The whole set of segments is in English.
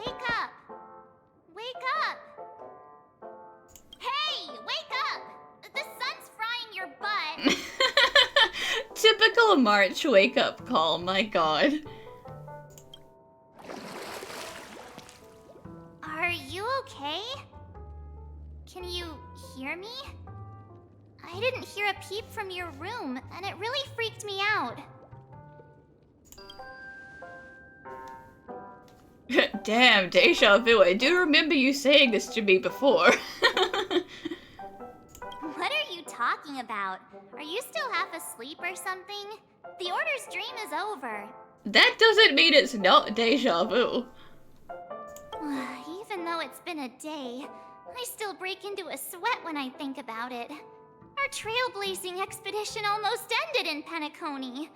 Wake up! Wake up! Hey! Wake up! The sun's frying your butt! Typical March wake-up call, my god. Are you okay? Can you hear me? I didn't hear a peep from your room, and it really freaked me out. Damn, deja vu. I do remember you saying this to me before. What are you talking about? Are you still half asleep or something? The Order's dream is over. That doesn't mean it's not deja vu. Even though it's been a day, I still break into a sweat when I think about it. Our trailblazing expedition almost ended in Penacony.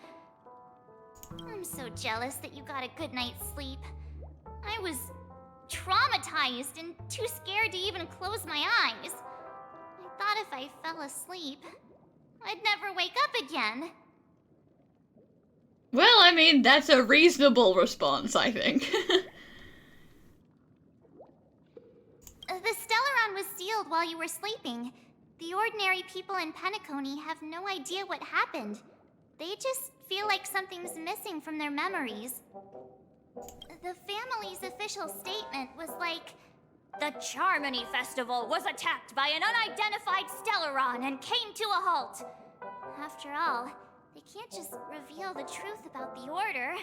I'm so jealous that you got a good night's sleep. I was traumatized and too scared to even close my eyes. I thought if I fell asleep, I'd never wake up again. Well, I mean, that's a reasonable response, I think. The Stellaron was sealed while you were sleeping. The ordinary people in Penacony have no idea what happened. They just feel like something's missing from their memories. The family's official statement was like, "The Charmony Festival was attacked by an unidentified Stellaron and came to a halt." After all, they can't just reveal the truth about the Order.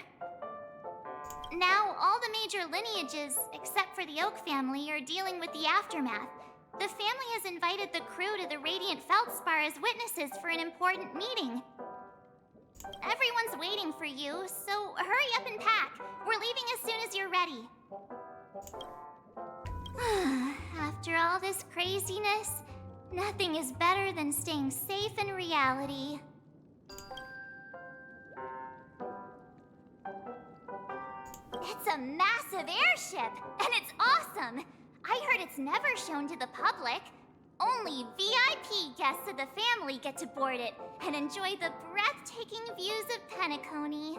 Now, all the major lineages, except for the Oak family, are dealing with the aftermath. The family has invited the crew to the Radiant Feldspar as witnesses for an important meeting. Everyone's waiting for you, so hurry up and pack. We're leaving as soon as you're ready. After all this craziness, nothing is better than staying safe in reality. It's a massive airship, and it's awesome! I heard it's never shown to the public. Only VIP guests of the family get to board it and enjoy the breathtaking views of Penacony.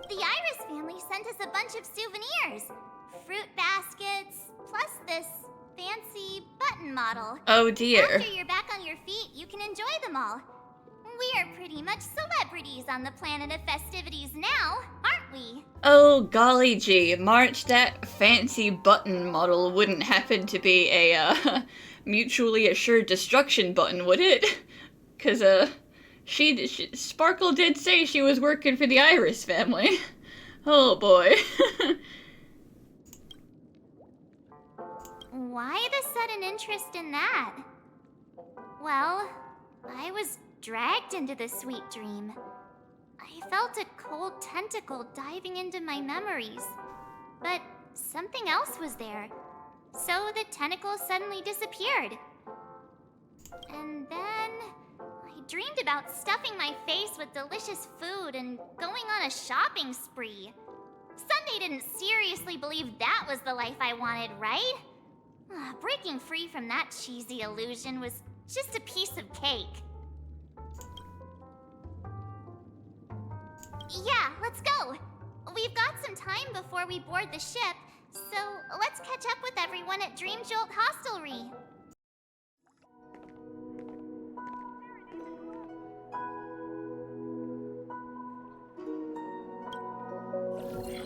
The Iris family sent us a bunch of souvenirs. Fruit baskets, plus this fancy button model. Oh dear. After you're back on your feet, you can enjoy them all. We are pretty much celebrities on the planet of festivities now, aren't we? Oh golly gee, March, that fancy button model wouldn't happen to be a, mutually assured destruction button, would it? Cause, Sparkle did say she was working for the Iris family. Oh boy. Why the sudden interest in that? Well, I was dragged into this sweet dream. I felt a cold tentacle diving into my memories, but something else was there. So the tentacle suddenly disappeared. And then I dreamed about stuffing my face with delicious food and going on a shopping spree. Sunday didn't seriously believe that was the life I wanted, right? Breaking free from that cheesy illusion was just a piece of cake. Yeah, let's go. We've got some time before we board the ship, so let's catch up with everyone at Dream Jolt Hostelry.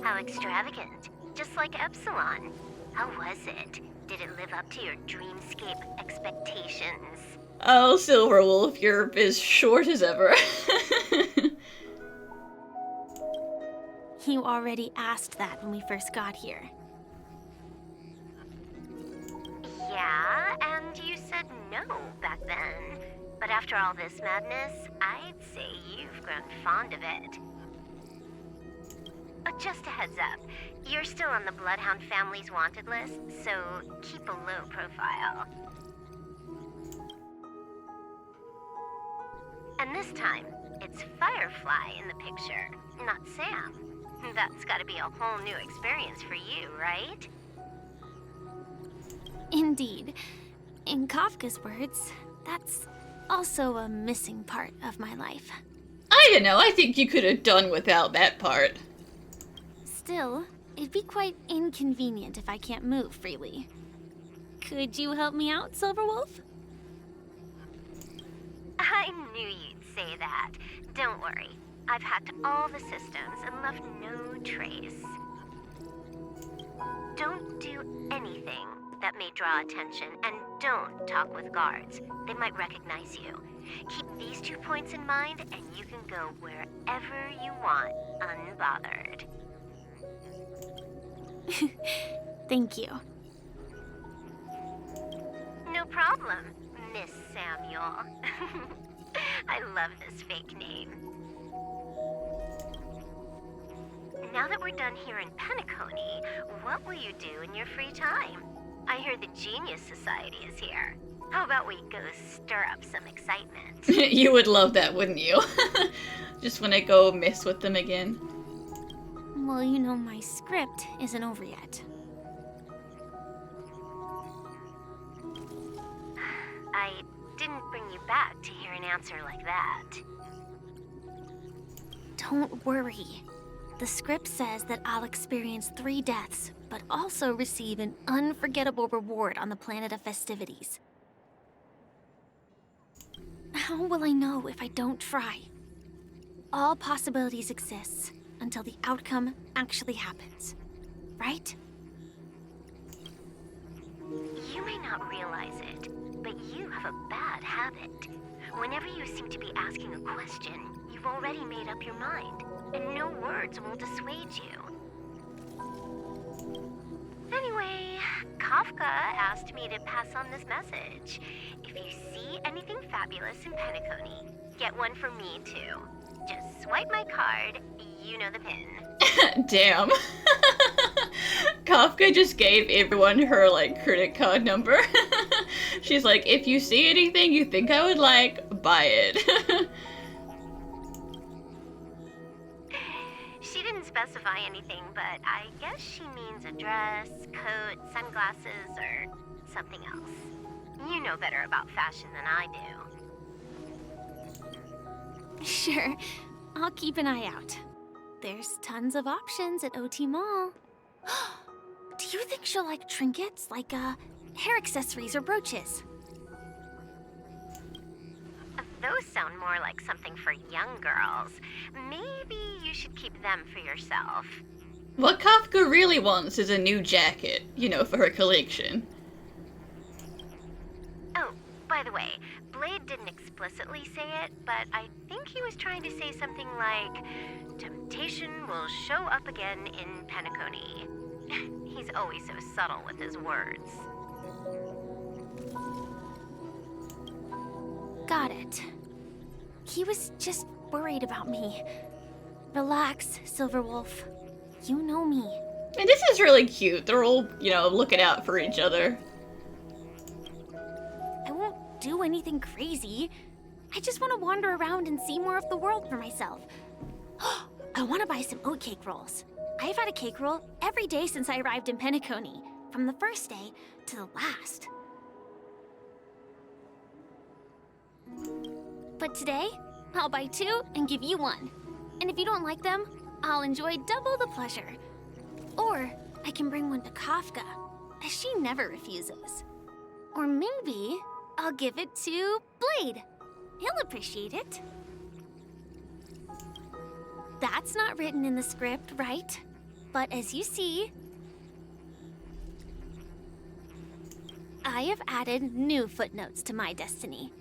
How extravagant. Just like Epsilon. How was it? Did it live up to your dreamscape expectations? Oh, Silverwolf, you're as short as ever. You already asked that when we first got here. Yeah, and you said no back then. But after all this madness, I'd say you've grown fond of it. Just a heads up, you're still on the Bloodhound family's wanted list, so keep a low profile. And this time, it's Firefly in the picture, not Sam. That's gotta be a whole new experience for you, right? Indeed. In Kafka's words, that's also a missing part of my life. I don't know, I think you could have done without that part. Still, it'd be quite inconvenient if I can't move freely. Could you help me out, Silverwolf? I knew you'd say that. Don't worry. I've hacked all the systems and left no trace. Don't do anything that may draw attention, and don't talk with guards. They might recognize you. Keep these 2 points in mind, and you can go wherever you want, unbothered. Thank you. No problem, Miss Samuel. I love this fake name. Now that we're done here in Penacony, what will you do in your free time? I hear the Genius Society is here. How about we go stir up some excitement? You would love that, wouldn't you? Just want to go mess with them again. Well, you know, my script isn't over yet. I didn't bring you back to hear an answer like that. Don't worry. The script says that I'll experience 3 deaths, but also receive an unforgettable reward on the planet of festivities. How will I know if I don't try? All possibilities exist until the outcome actually happens, right? You may not realize it, but you have a bad habit. Whenever you seem to be asking a question, you've already made up your mind, and no words will dissuade you. Anyway, Kafka asked me to pass on this message. If you see anything fabulous in Penacony, get one for me too. Just swipe my card, you know the pin. Damn. Kafka just gave everyone her, like, credit card number. She's like, if you see anything you think I would like, buy it. She didn't specify anything, but I guess she means a dress, coat, sunglasses, or something else. You know better about fashion than I do. Sure, I'll keep an eye out. There's tons of options at OT Mall. Do you think she'll like trinkets, like hair accessories or brooches? Those sound more like something for young girls. Maybe you should keep them for yourself. What Kafka really wants is a new jacket, you know, for her collection. Oh, by the way, Blade didn't explicitly say it, but I think he was trying to say something like, temptation will show up again in Penacony. He's always so subtle with his words. Got it. He was just worried about me. Relax, Silverwolf. You know me. And this is really cute. They're all, you know, looking out for each other. I won't do anything crazy. I just want to wander around and see more of the world for myself. I want to buy some oatcake rolls. I've had a cake roll every day since I arrived in Penacony, from the first day to the last. But today, I'll buy 2 and give you 1. And if you don't like them, I'll enjoy double the pleasure. Or I can bring one to Kafka, as she never refuses. Or maybe I'll give it to Blade. He'll appreciate it. That's not written in the script, right? But as you see, I have added new footnotes to my destiny.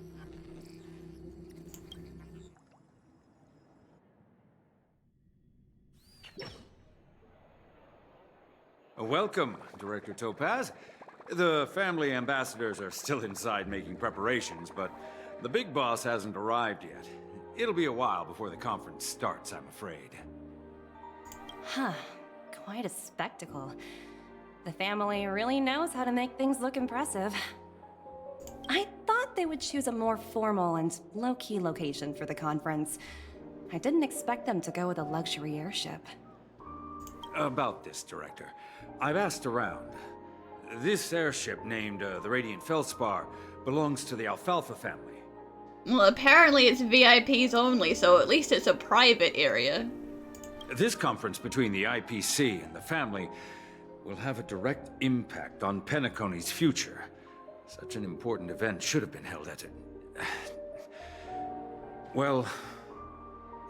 Welcome, Director Topaz. The family ambassadors are still inside making preparations, but the big boss hasn't arrived yet. It'll be a while before the conference starts, I'm afraid. Huh. Quite a spectacle. The family really knows how to make things look impressive. I thought they would choose a more formal and low-key location for the conference. I didn't expect them to go with a luxury airship. About this, Director. I've asked around. This airship, named the Radiant Feldspar, belongs to the Alfalfa Family. Well, apparently it's VIPs only, so at least it's a private area. This conference between the IPC and the family will have a direct impact on Penacony's future. Such an important event should have been held at well,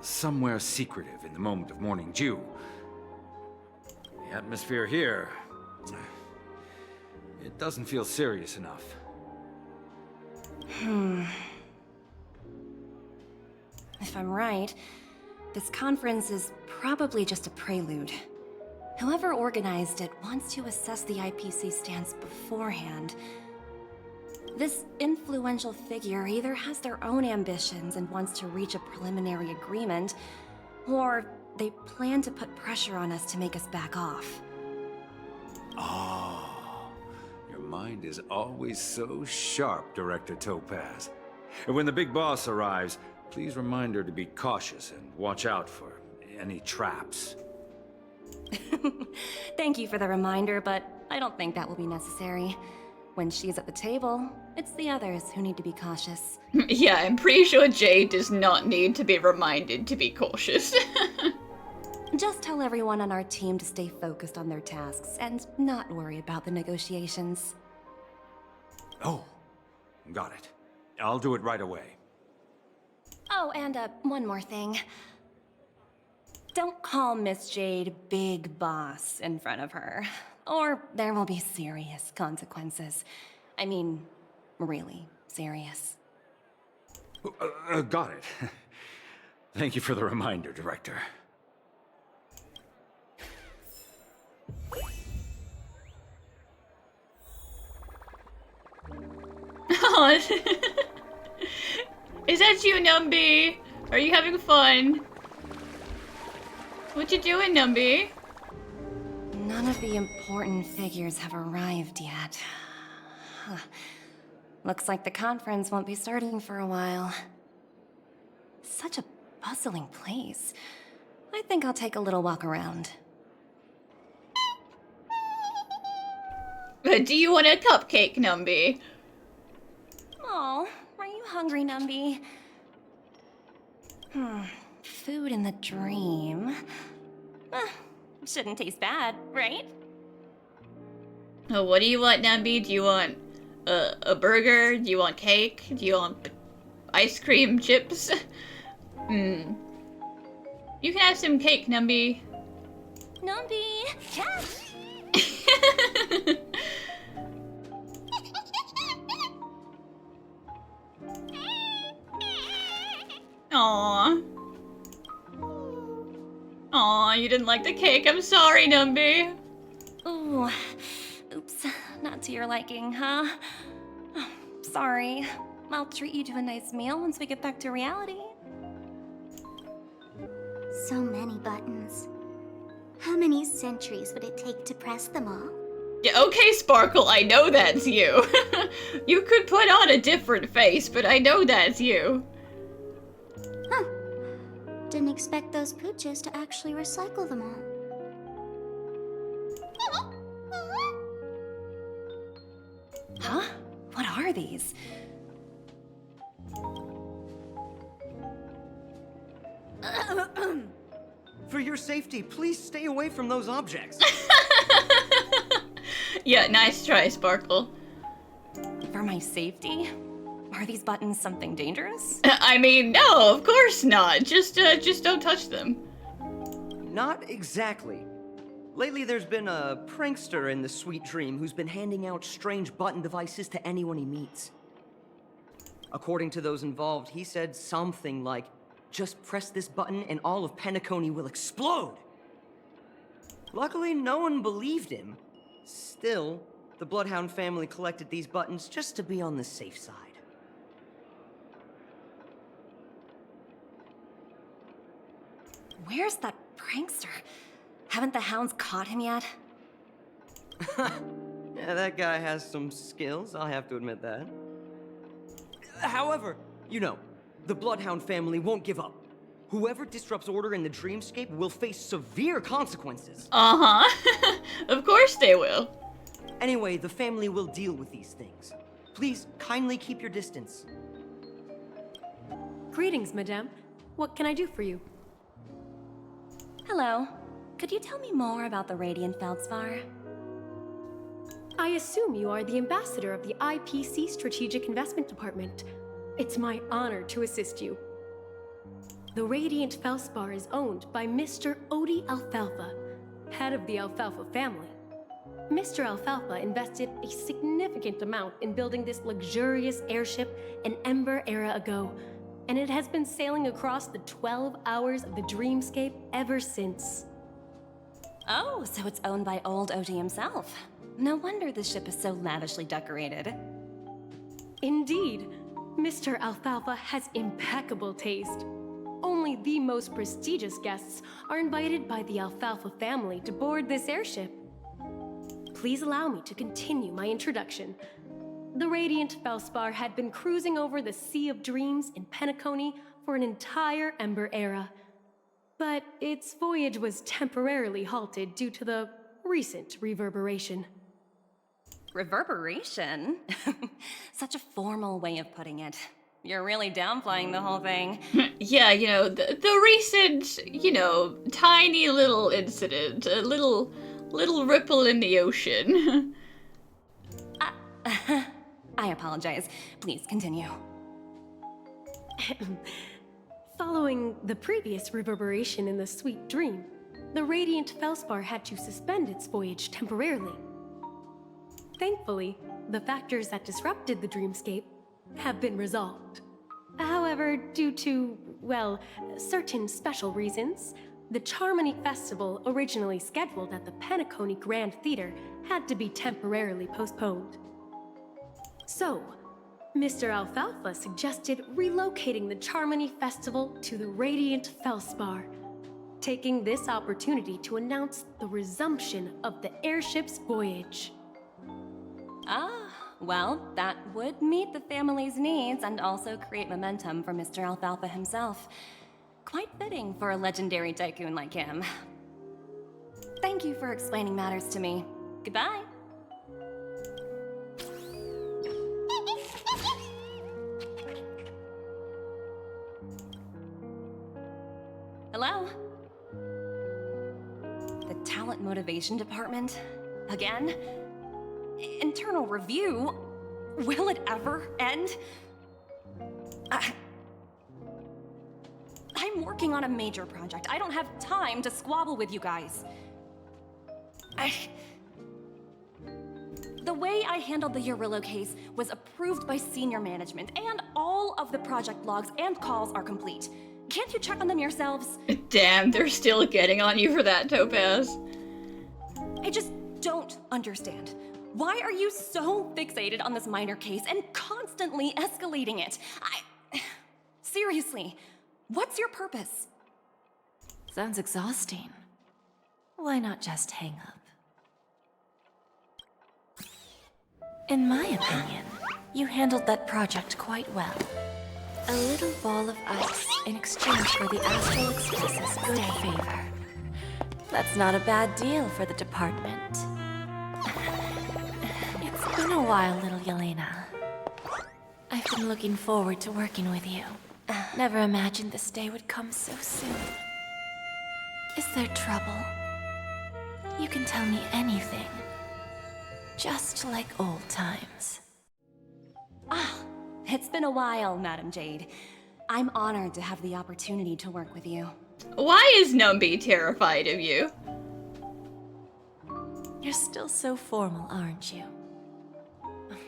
somewhere secretive in the moment of morning dew. The atmosphere here, it doesn't feel serious enough. If I'm right, this conference is probably just a prelude. Whoever organized it wants to assess the IPC stance beforehand. This influential figure either has their own ambitions and wants to reach a preliminary agreement, or they plan to put pressure on us to make us back off. Oh, your mind is always so sharp, Director Topaz. And when the big boss arrives, please remind her to be cautious and watch out for any traps. Thank you for the reminder, but I don't think that will be necessary. When she's at the table, it's the others who need to be cautious. Yeah, I'm pretty sure Jade does not need to be reminded to be cautious. Just tell everyone on our team to stay focused on their tasks and not worry about the negotiations. Oh, got it. I'll do it right away. Oh, and one more thing. Don't call Miss Jade Big Boss in front of her, or there will be serious consequences. I mean, really serious. Got it. Thank you for the reminder, Director. Oh, is that you, Numby? Are you having fun? What you doing, Numby? None of the important figures have arrived yet. Huh. Looks like the conference won't be starting for a while. Such a bustling place. I think I'll take a little walk around. Do you want a cupcake, Numby? Oh, are you hungry, Numby? Food in the dream. Shouldn't taste bad, right? Oh, what do you want, Numby? Do you want a burger? Do you want cake? Do you want ice cream chips? You can have some cake, Numby. Numby! Yes! Aww. Aw, you didn't like the cake. I'm sorry, Numby. Ooh. Oops. Not to your liking, huh? Sorry. I'll treat you to a nice meal once we get back to reality. So many buttons. How many centuries would it take to press them all? Yeah, okay, Sparkle, I know that's you. You could put on a different face, but I know that's you. Huh. Didn't expect those pooches to actually recycle them all. Huh? What are these? For your safety, please stay away from those objects. Yeah, nice try, Sparkle. For my safety? Are these buttons something dangerous? I mean, no, of course not. Just don't touch them. Not exactly. Lately, there's been a prankster in the Sweet Dream who's been handing out strange button devices to anyone he meets. According to those involved, he said something like, "Just press this button and all of Penacony will explode." Luckily, no one believed him. Still, the Bloodhound family collected these buttons just to be on the safe side. Where's that prankster? Haven't the hounds caught him yet? Yeah, that guy has some skills, I'll have to admit that. However, you know, the Bloodhound family won't give up. Whoever disrupts order in the dreamscape will face severe consequences. Uh-huh. Of course they will. Anyway, the family will deal with these things. Please, kindly keep your distance. Greetings, madame. What can I do for you? Hello. Could you tell me more about the Radiant Feldspar? I assume you are the ambassador of the IPC Strategic Investment Department. It's my honor to assist you. The Radiant Felspar is owned by Mr. Odie Alfalfa, head of the Alfalfa family. Mr. Alfalfa invested a significant amount in building this luxurious airship an Ember era ago, and it has been sailing across the 12 hours of the dreamscape ever since. Oh, so it's owned by old Odie himself. No wonder the ship is so lavishly decorated. Indeed, Mr. Alfalfa has impeccable taste. Only the most prestigious guests are invited by the Alfalfa family to board this airship. Please allow me to continue my introduction. The Radiant Felspar had been cruising over the Sea of Dreams in Penacony for an entire Ember era. But its voyage was temporarily halted due to the recent reverberation. Reverberation? Such a formal way of putting it. You're really downplaying the whole thing. Yeah, the recent, tiny little incident, a little ripple in the ocean. I apologize. Please continue. Following the previous reverberation in the Sweet Dream, the Radiant Felspar had to suspend its voyage temporarily. Thankfully, the factors that disrupted the dreamscape have been resolved. However, due to, well, certain special reasons, the Charmony Festival originally scheduled at the Penacony Grand Theater had to be temporarily postponed. So, Mr. Alfalfa suggested relocating the Charmony Festival to the Radiant Felspar, taking this opportunity to announce the resumption of the airship's voyage. Ah, well, that would meet the family's needs and also create momentum for Mr. Alfalfa himself. Quite fitting for a legendary tycoon like him. Thank you for explaining matters to me. Goodbye. Hello? The Talent Motivation Department? Again? Internal review? Will it ever end? I'm working on a major project. I don't have time to squabble with you guys. The way I handled the Urillo case was approved by senior management, and all of the project logs and calls are complete. Can't you check on them yourselves? Damn, they're still getting on you for that, Topaz. I just don't understand. Why are you so fixated on this minor case and constantly escalating it? Seriously, what's your purpose? Sounds exhausting. Why not just hang up? In my opinion, you handled that project quite well. A little ball of ice in exchange for the Astral Express's good favor. That's not a bad deal for the department. It's been a while, little Yelena. I've been looking forward to working with you. Never imagined this day would come so soon. Is there trouble? You can tell me anything. Just like old times. It's been a while, Madam Jade. I'm honored to have the opportunity to work with you. Why is Numby terrified of you? You're still so formal, aren't you?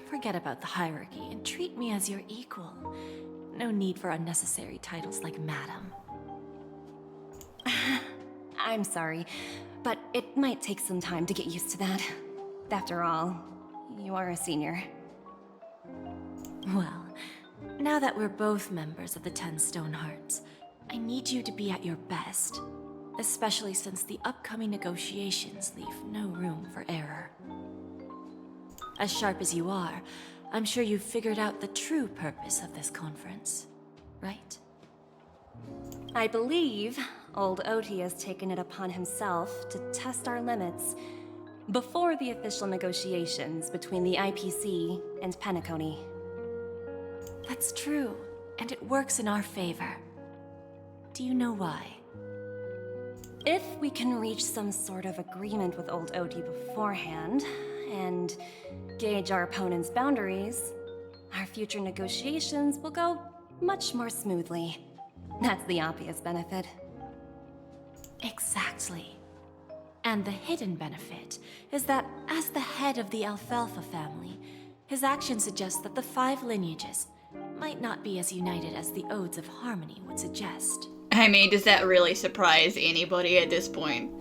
Forget about the hierarchy and treat me as your equal. No need for unnecessary titles like Madam. I'm sorry, but it might take some time to get used to that. After all, you are a senior. Well, now that we're both members of the 10 Stonehearts, I need you to be at your best, especially since the upcoming negotiations leave no room for error. As sharp as you are, I'm sure you've figured out the true purpose of this conference, right? I believe old Oti has taken it upon himself to test our limits before the official negotiations between the IPC and Penacony. That's true, and it works in our favor. Do you know why? If we can reach some sort of agreement with old Odie beforehand, and gauge our opponent's boundaries, our future negotiations will go much more smoothly. That's the obvious benefit. Exactly. And the hidden benefit is that as the head of the Alfalfa family, his actions suggest that the 5 lineages might not be as united as the Odes of Harmony would suggest. I mean, does that really surprise anybody at this point?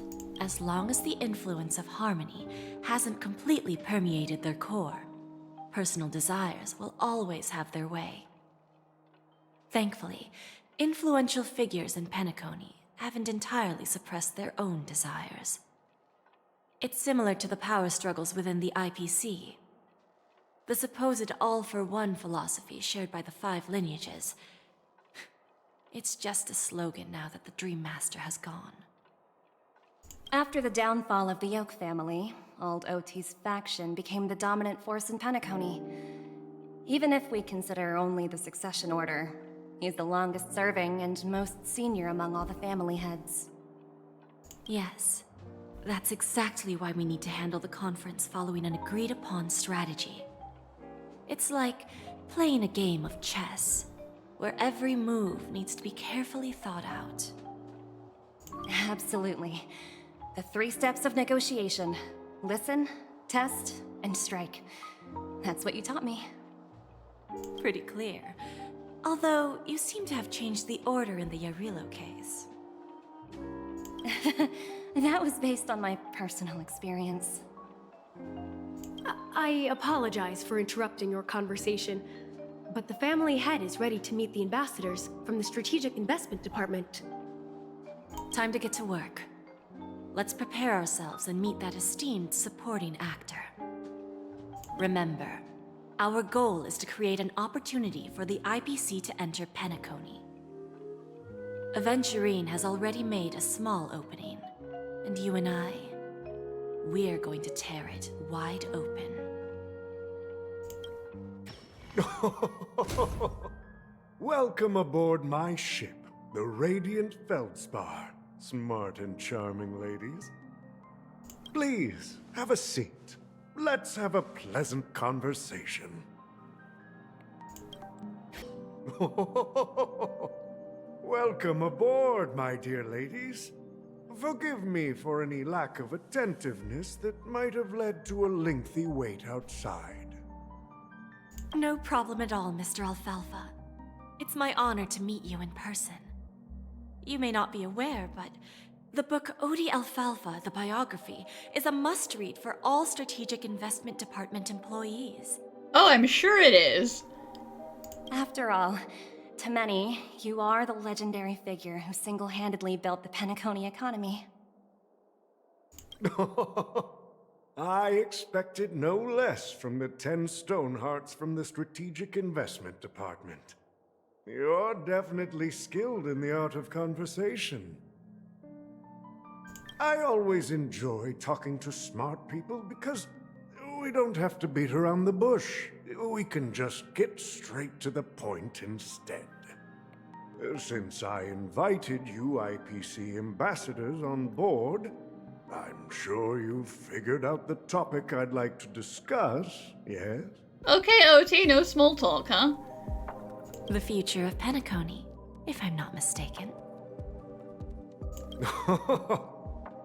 As long as the influence of Harmony hasn't completely permeated their core, personal desires will always have their way. Thankfully, influential figures in Penacony haven't entirely suppressed their own desires. It's similar to the power struggles within the IPC. The supposed all-for-one philosophy shared by the 5 lineages. It's just a slogan now that the Dream Master has gone. After the downfall of the Yoke family, old OT's faction became the dominant force in Penacony. Even if we consider only the succession order, he's the longest serving and most senior among all the family heads. Yes, that's exactly why we need to handle the conference following an agreed-upon strategy. It's like playing a game of chess, where every move needs to be carefully thought out. Absolutely. The 3 steps of negotiation. Listen, test, and strike. That's what you taught me. Pretty clear. Although, you seem to have changed the order in the Yarilo case. That was based on my personal experience. I apologize for interrupting your conversation, but the family head is ready to meet the ambassadors from the Strategic Investment Department. Time to get to work. Let's prepare ourselves and meet that esteemed supporting actor. Remember, our goal is to create an opportunity for the IPC to enter Penacony. Aventurine has already made a small opening, and you and I, we're going to tear it wide open. Welcome aboard my ship, the Radiant Feldspar. Smart and charming ladies. Please, have a seat. Let's have a pleasant conversation. Welcome aboard, my dear ladies. Forgive me for any lack of attentiveness that might have led to a lengthy wait outside. No problem at all, Mr. Alfalfa. It's my honor to meet you in person. You may not be aware, but the book Odie Alfalfa, the biography, is a must-read for all Strategic Investment Department employees. Oh, I'm sure it is. After all, to many, you are the legendary figure who single-handedly built the Penacony economy. I expected no less from the 10 Stonehearts from the Strategic Investment Department. You're definitely skilled in the art of conversation. I always enjoy talking to smart people because we don't have to beat around the bush. We can just get straight to the point instead. Since I invited you IPC ambassadors on board, I'm sure you've figured out the topic I'd like to discuss, yes? Okay, OT, no small talk, huh? The future of Penacony, if I'm not mistaken.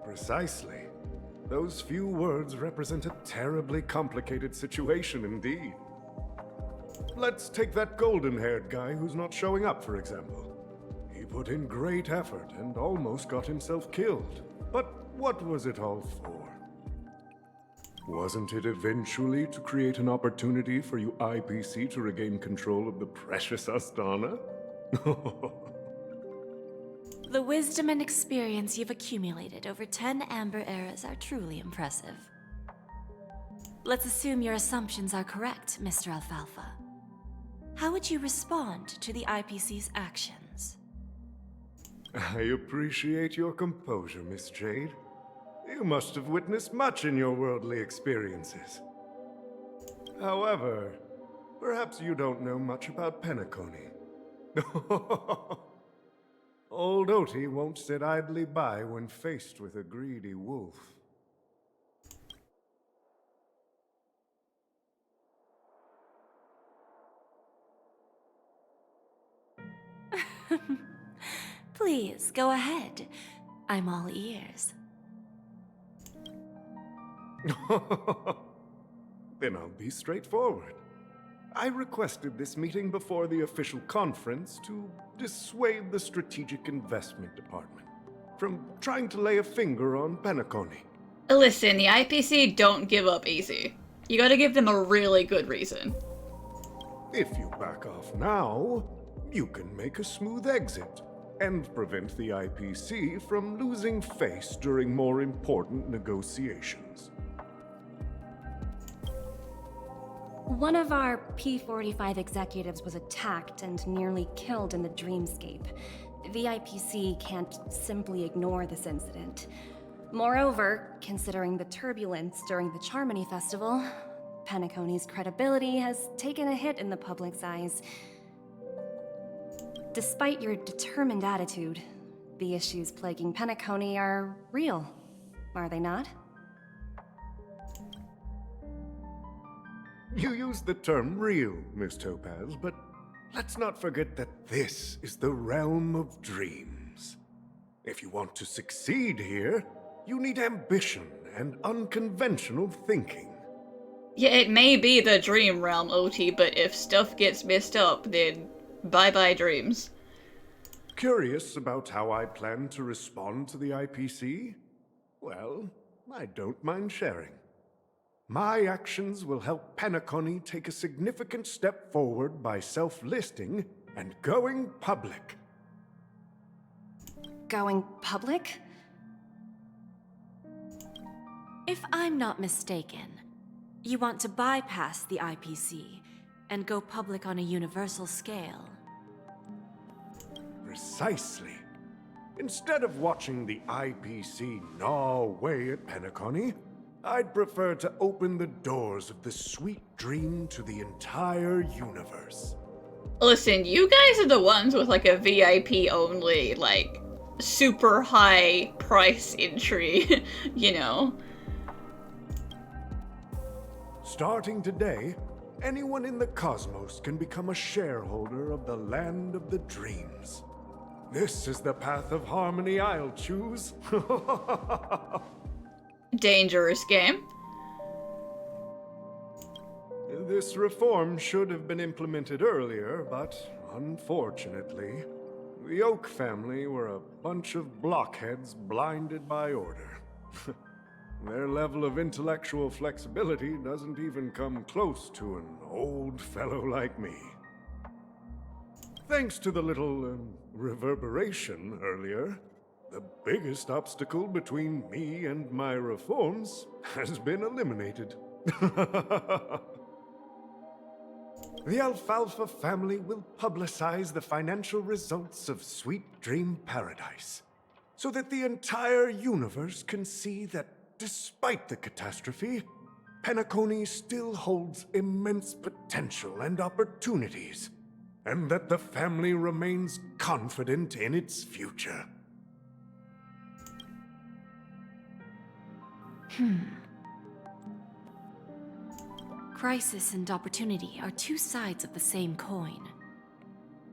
Precisely. Those few words represent a terribly complicated situation indeed. Let's take that golden-haired guy who's not showing up, for example. He put in great effort and almost got himself killed. But what was it all for? Wasn't it eventually to create an opportunity for you IPC to regain control of the precious Astana? The wisdom and experience you've accumulated over 10 Amber Eras are truly impressive. Let's assume your assumptions are correct, Mr. Alfalfa. How would you respond to the IPC's actions? I appreciate your composure, Miss Jade. You must have witnessed much in your worldly experiences. However, perhaps you don't know much about Penacony. Old Oti won't sit idly by when faced with a greedy wolf. Please, go ahead. I'm all ears. Then I'll be straightforward. I requested this meeting before the official conference to dissuade the Strategic Investment Department from trying to lay a finger on Penacony. Listen, the IPC don't give up easy. You gotta give them a really good reason. If you back off now, you can make a smooth exit and prevent the IPC from losing face during more important negotiations. One of our P45 executives was attacked and nearly killed in the dreamscape. The IPC can't simply ignore this incident. Moreover, considering the turbulence during the Charmony Festival, Penacony's credibility has taken a hit in the public's eyes. Despite your determined attitude, the issues plaguing Penacony are real, are they not? You use the term real, Miss Topaz, but let's not forget that this is the realm of dreams. If you want to succeed here, you need ambition and unconventional thinking. Yeah, it may be the dream realm, OT, but if stuff gets messed up, then bye-bye dreams. Curious about how I plan to respond to the IPC? Well, I don't mind sharing. My actions will help Penacony take a significant step forward by self-listing and going public. Going public? If I'm not mistaken, you want to bypass the IPC and go public on a universal scale. Precisely. Instead of watching the IPC gnaw away at Penacony, I'd prefer to open the doors of the sweet dream to the entire universe. Listen, you guys are the ones with like a VIP only, like, super high price entry, you know? Starting today, anyone in the cosmos can become a shareholder of the Land of the Dreams. This is the path of harmony I'll choose. Dangerous game. This reform should have been implemented earlier, but unfortunately, the Oak family were a bunch of blockheads blinded by order. Their level of intellectual flexibility doesn't even come close to an old fellow like me. Thanks to the little reverberation earlier, the biggest obstacle between me and my reforms has been eliminated. The Alfalfa family will publicize the financial results of Sweet Dream Paradise, so that the entire universe can see that despite the catastrophe, Penacony still holds immense potential and opportunities, and that the family remains confident in its future. Crisis and opportunity are two sides of the same coin.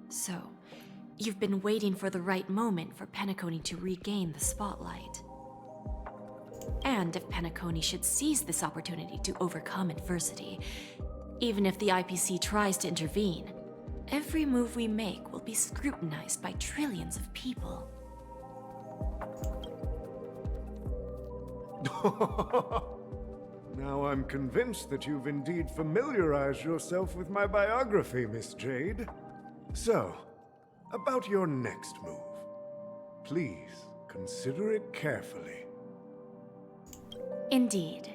So, you've been waiting for the right moment for Penacony to regain the spotlight. And if Penacony should seize this opportunity to overcome adversity, even if the IPC tries to intervene, every move we make will be scrutinized by trillions of people. Now I'm convinced that you've indeed familiarized yourself with my biography, Miss Jade. So, about your next move. Please, consider it carefully. Indeed.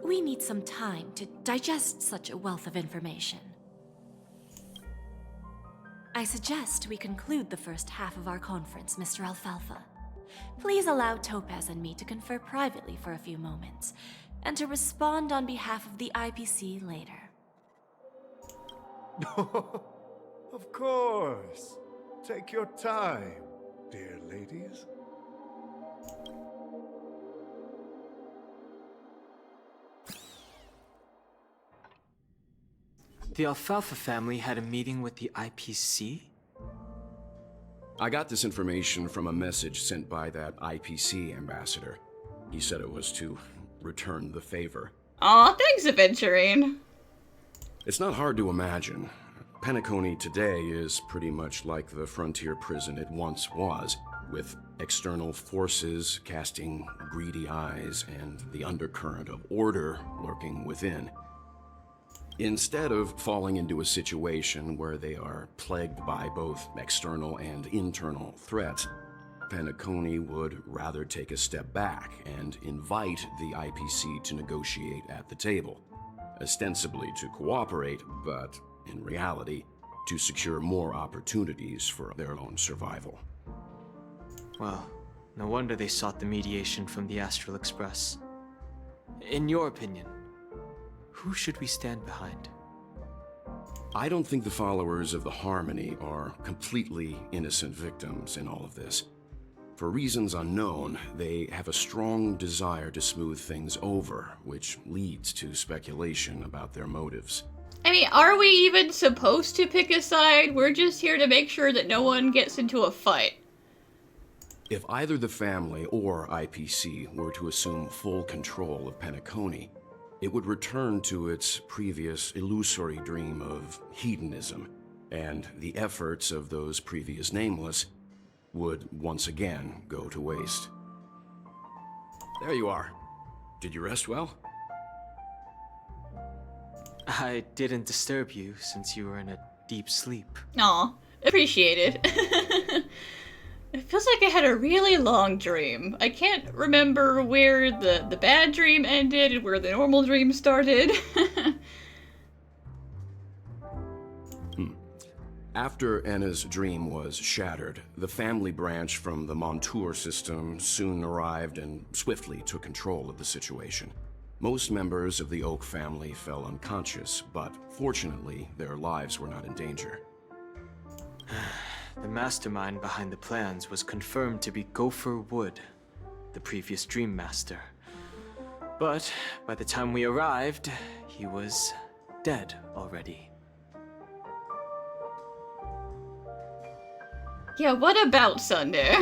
We need some time to digest such a wealth of information. I suggest we conclude the first half of our conference, Mr. Alfalfa. Please allow Topaz and me to confer privately for a few moments, and to respond on behalf of the IPC later. Of course. Take your time. ladies. The Alfalfa family had a meeting with the IPC? I got this information from a message sent by that IPC ambassador. He said it was to return the favor. Aw, thanks, Aventurine. It's not hard to imagine. Penacony today is pretty much like the frontier prison it once was, with external forces casting greedy eyes and the undercurrent of order lurking within. Instead of falling into a situation where they are plagued by both external and internal threats, Penacony would rather take a step back and invite the IPC to negotiate at the table, ostensibly to cooperate, but in reality, to secure more opportunities for their own survival. Well, no wonder they sought the mediation from the Astral Express. In your opinion, who should we stand behind? I don't think the followers of the Harmony are completely innocent victims in all of this. For reasons unknown, they have a strong desire to smooth things over, which leads to speculation about their motives. I mean, are we even supposed to pick a side? We're just here to make sure that no one gets into a fight. If either the family or IPC were to assume full control of Penacony, it would return to its previous illusory dream of hedonism, and the efforts of those previous nameless would once again go to waste. There you are. Did you rest well? I didn't disturb you since you were in a deep sleep. Aw, appreciate it. It feels like I had a really long dream. I can't remember where the bad dream ended and where the normal dream started. After Enna's dream was shattered, the family branch from the Montour system soon arrived and swiftly took control of the situation. Most members of the Oak family fell unconscious, but fortunately, their lives were not in danger. The mastermind behind the plans was confirmed to be Gopher Wood, the previous Dream Master. But by the time we arrived, he was dead already. Yeah, what about Sunday?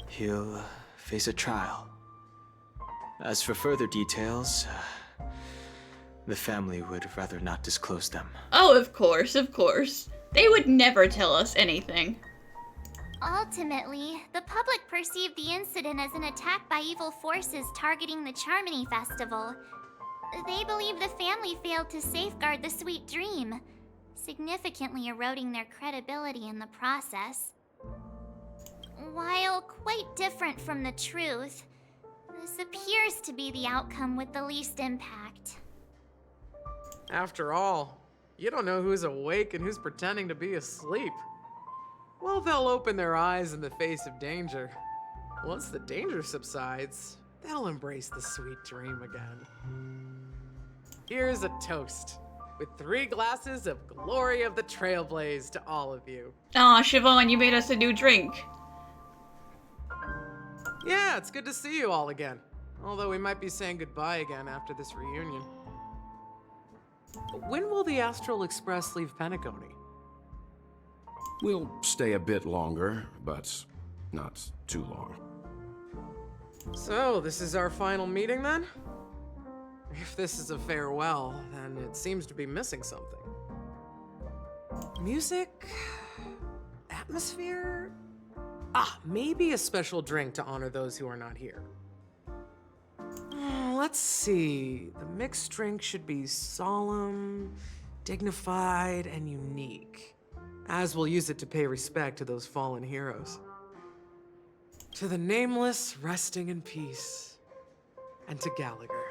He'll face a trial. As for further details, the family would rather not disclose them. Oh, of course, of course. They would never tell us anything. Ultimately, the public perceived the incident as an attack by evil forces targeting the Charmony Festival. They believe the family failed to safeguard the Sweet Dream, significantly eroding their credibility in the process. While quite different from the truth, this appears to be the outcome with the least impact. After all, you don't know who's awake and who's pretending to be asleep. Well, they'll open their eyes in the face of danger. Once the danger subsides, they'll embrace the sweet dream again. Here's a toast, with 3 glasses of Glory of the Trailblaze to all of you. Aw, Siobhan, you made us a new drink. Yeah, it's good to see you all again. Although we might be saying goodbye again after this reunion. When will the Astral Express leave Penacony? We'll stay a bit longer, but not too long. So, this is our final meeting then? If this is a farewell, then it seems to be missing something. Music? Atmosphere? Maybe a special drink to honor those who are not here. Let's see. The mixed drink should be solemn, dignified, and unique, as we'll use it to pay respect to those fallen heroes. To the nameless, resting in peace, and to Gallagher.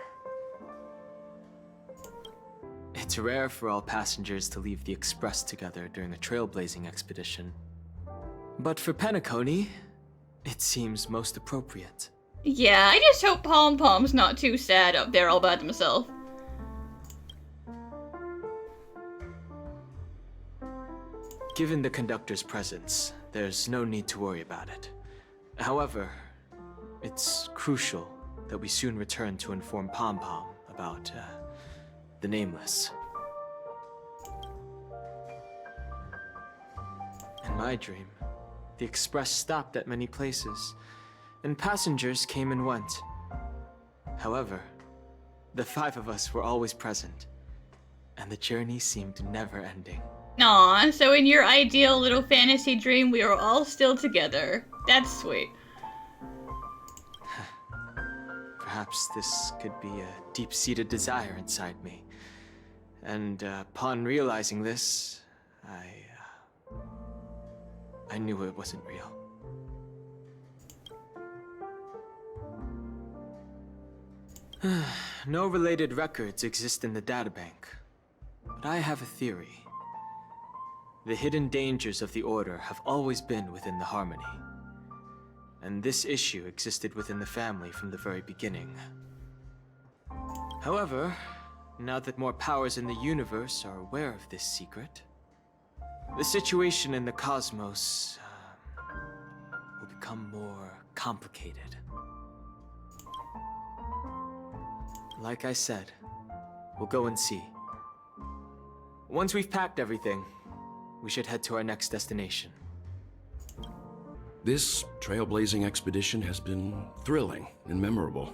It's rare for all passengers to leave the Express together during a trailblazing expedition. But for Penacony, it seems most appropriate. Yeah, I just hope Pom Pom's not too sad up there all by himself. Given the conductor's presence, there's no need to worry about it. However, it's crucial that we soon return to inform Pom Pom about, the Nameless. In my dream, the express stopped at many places, and passengers came and went. However, the 5 of us were always present, and the journey seemed never ending. Aw, so in your ideal little fantasy dream, we are all still together. That's sweet. Perhaps this could be a deep-seated desire inside me. And upon realizing this, I knew it wasn't real. No related records exist in the databank, but I have a theory. The hidden dangers of the Order have always been within the Harmony, and this issue existed within the family from the very beginning. However, now that more powers in the universe are aware of this secret, the situation in the cosmos will become more complicated. Like I said, we'll go and see. Once we've packed everything, we should head to our next destination. This trailblazing expedition has been thrilling and memorable.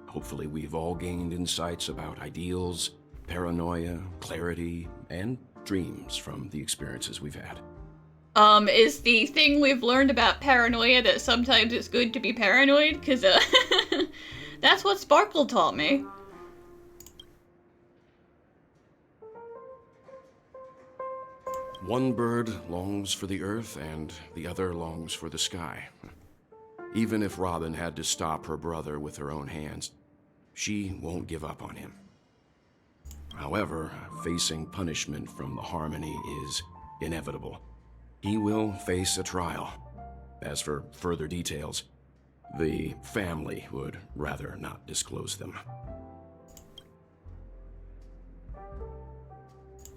Hopefully we've all gained insights about ideals, paranoia, clarity, and dreams from the experiences we've had. Is the thing we've learned about paranoia that sometimes it's good to be paranoid? Because, that's what Sparkle taught me. One bird longs for the earth, and the other longs for the sky. Even if Robin had to stop her brother with her own hands, she won't give up on him. However, facing punishment from the Harmony is inevitable. He will face a trial. As for further details, the family would rather not disclose them.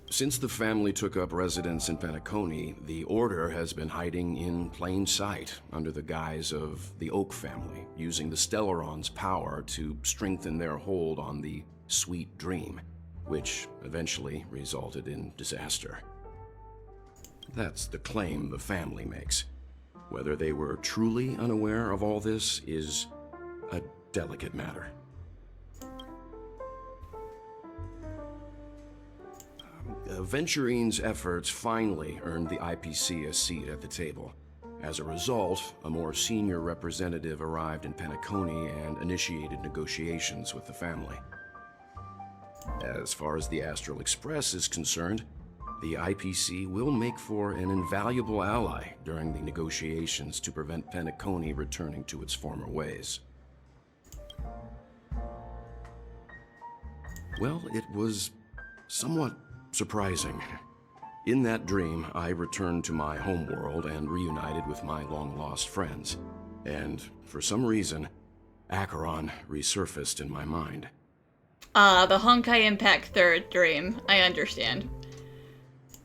Since the family took up residence in Penacony, the Order has been hiding in plain sight under the guise of the Oak family, using the Stellaron's power to strengthen their hold on the Sweet Dream, which eventually resulted in disaster. That's the claim the family makes. Whether they were truly unaware of all this is a delicate matter. Venturine's efforts finally earned the IPC a seat at the table. As a result, a more senior representative arrived in Penacony and initiated negotiations with the family. As far as the Astral Express is concerned, the IPC will make for an invaluable ally during the negotiations to prevent Penacony returning to its former ways. Well, it was somewhat surprising. In that dream, I returned to my homeworld and reunited with my long-lost friends. And for some reason, Acheron resurfaced in my mind. The Honkai Impact 3rd dream. I understand.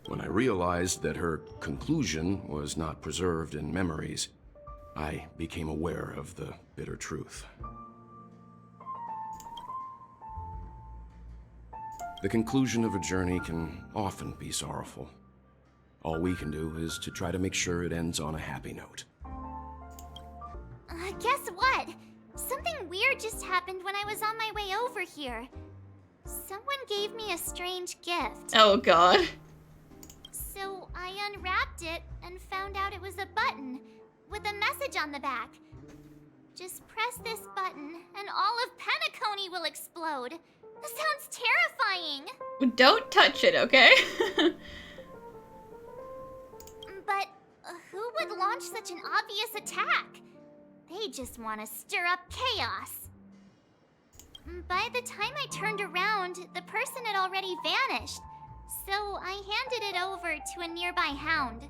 When I realized that her conclusion was not preserved in memories, I became aware of the bitter truth. The conclusion of a journey can often be sorrowful. All we can do is to try to make sure it ends on a happy note. Guess what? Something weird just happened when I was on my way over here. Someone gave me a strange gift. Oh god. So I unwrapped it and found out it was a button with a message on the back. Just press this button and all of Penacony will explode. That sounds terrifying. Don't touch it, okay? But who would launch such an obvious attack? They just want to stir up chaos. By the time I turned around, the person had already vanished. So I handed it over to a nearby hound.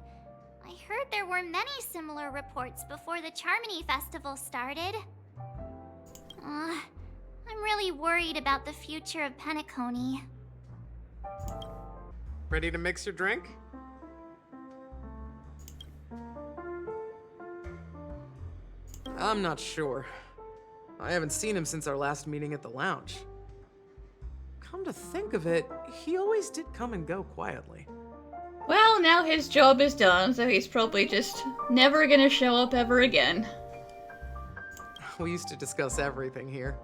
I heard there were many similar reports before the Charmony Festival started. I'm really worried about the future of Penacony. Ready to mix your drink? I'm not sure. I haven't seen him since our last meeting at the lounge. Come to think of it, he always did come and go quietly. Well, now his job is done, so he's probably just never gonna show up ever again. We used to discuss everything here.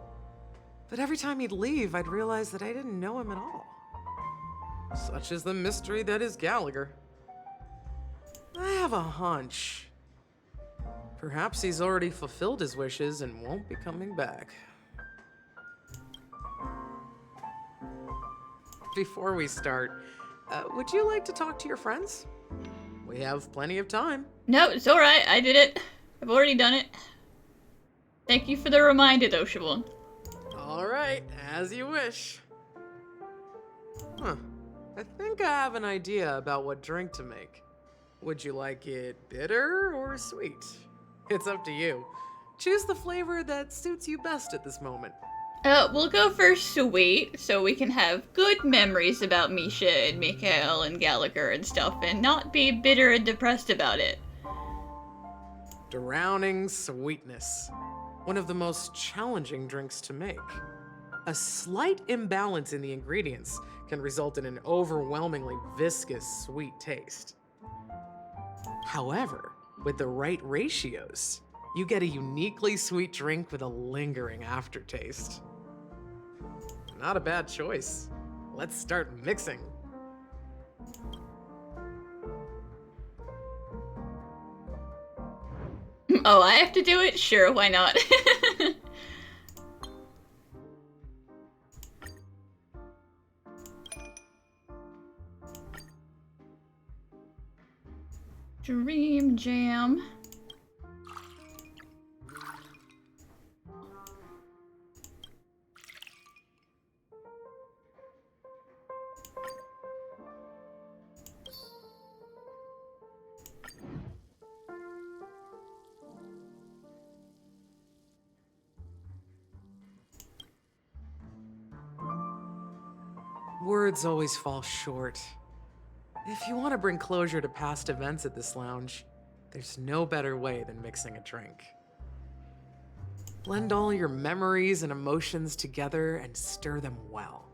But every time he'd leave, I'd realize that I didn't know him at all. Such is the mystery that is Gallagher. I have a hunch. Perhaps he's already fulfilled his wishes and won't be coming back. Before we start, would you like to talk to your friends? We have plenty of time. No, it's alright, I did it. I've already done it. Thank you for the reminder though, Siobhan. Alright, as you wish. Huh. I think I have an idea about what drink to make. Would you like it bitter or sweet? It's up to you. Choose the flavor that suits you best at this moment. We'll go for sweet, so we can have good memories about Misha and Mikael and Gallagher and stuff, and not be bitter and depressed about it. Drowning sweetness. One of the most challenging drinks to make. A slight imbalance in the ingredients can result in an overwhelmingly viscous sweet taste. However, with the right ratios, you get a uniquely sweet drink with a lingering aftertaste. Not a bad choice. Let's start mixing. Oh, I have to do it? Sure, why not? Dream Jam. Words always fall short. If you want to bring closure to past events at this lounge, there's no better way than mixing a drink. Blend all your memories and emotions together and stir them well.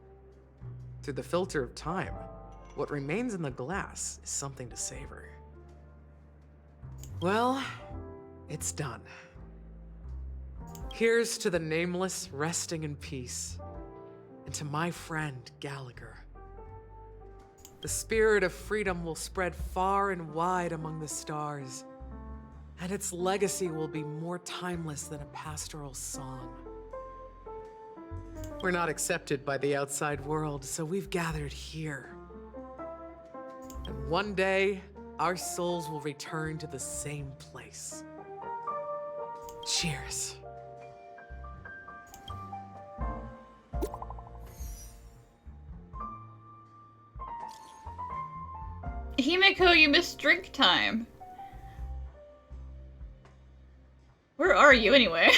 Through the filter of time, what remains in the glass is something to savor. Well, it's done. Here's to the nameless resting in peace, and to my friend Gallagher. The spirit of freedom will spread far and wide among the stars, and its legacy will be more timeless than a pastoral song. We're not accepted by the outside world, so we've gathered here. And one day, our souls will return to the same place. Cheers. Himeko, you missed drink time. Where are you anyway?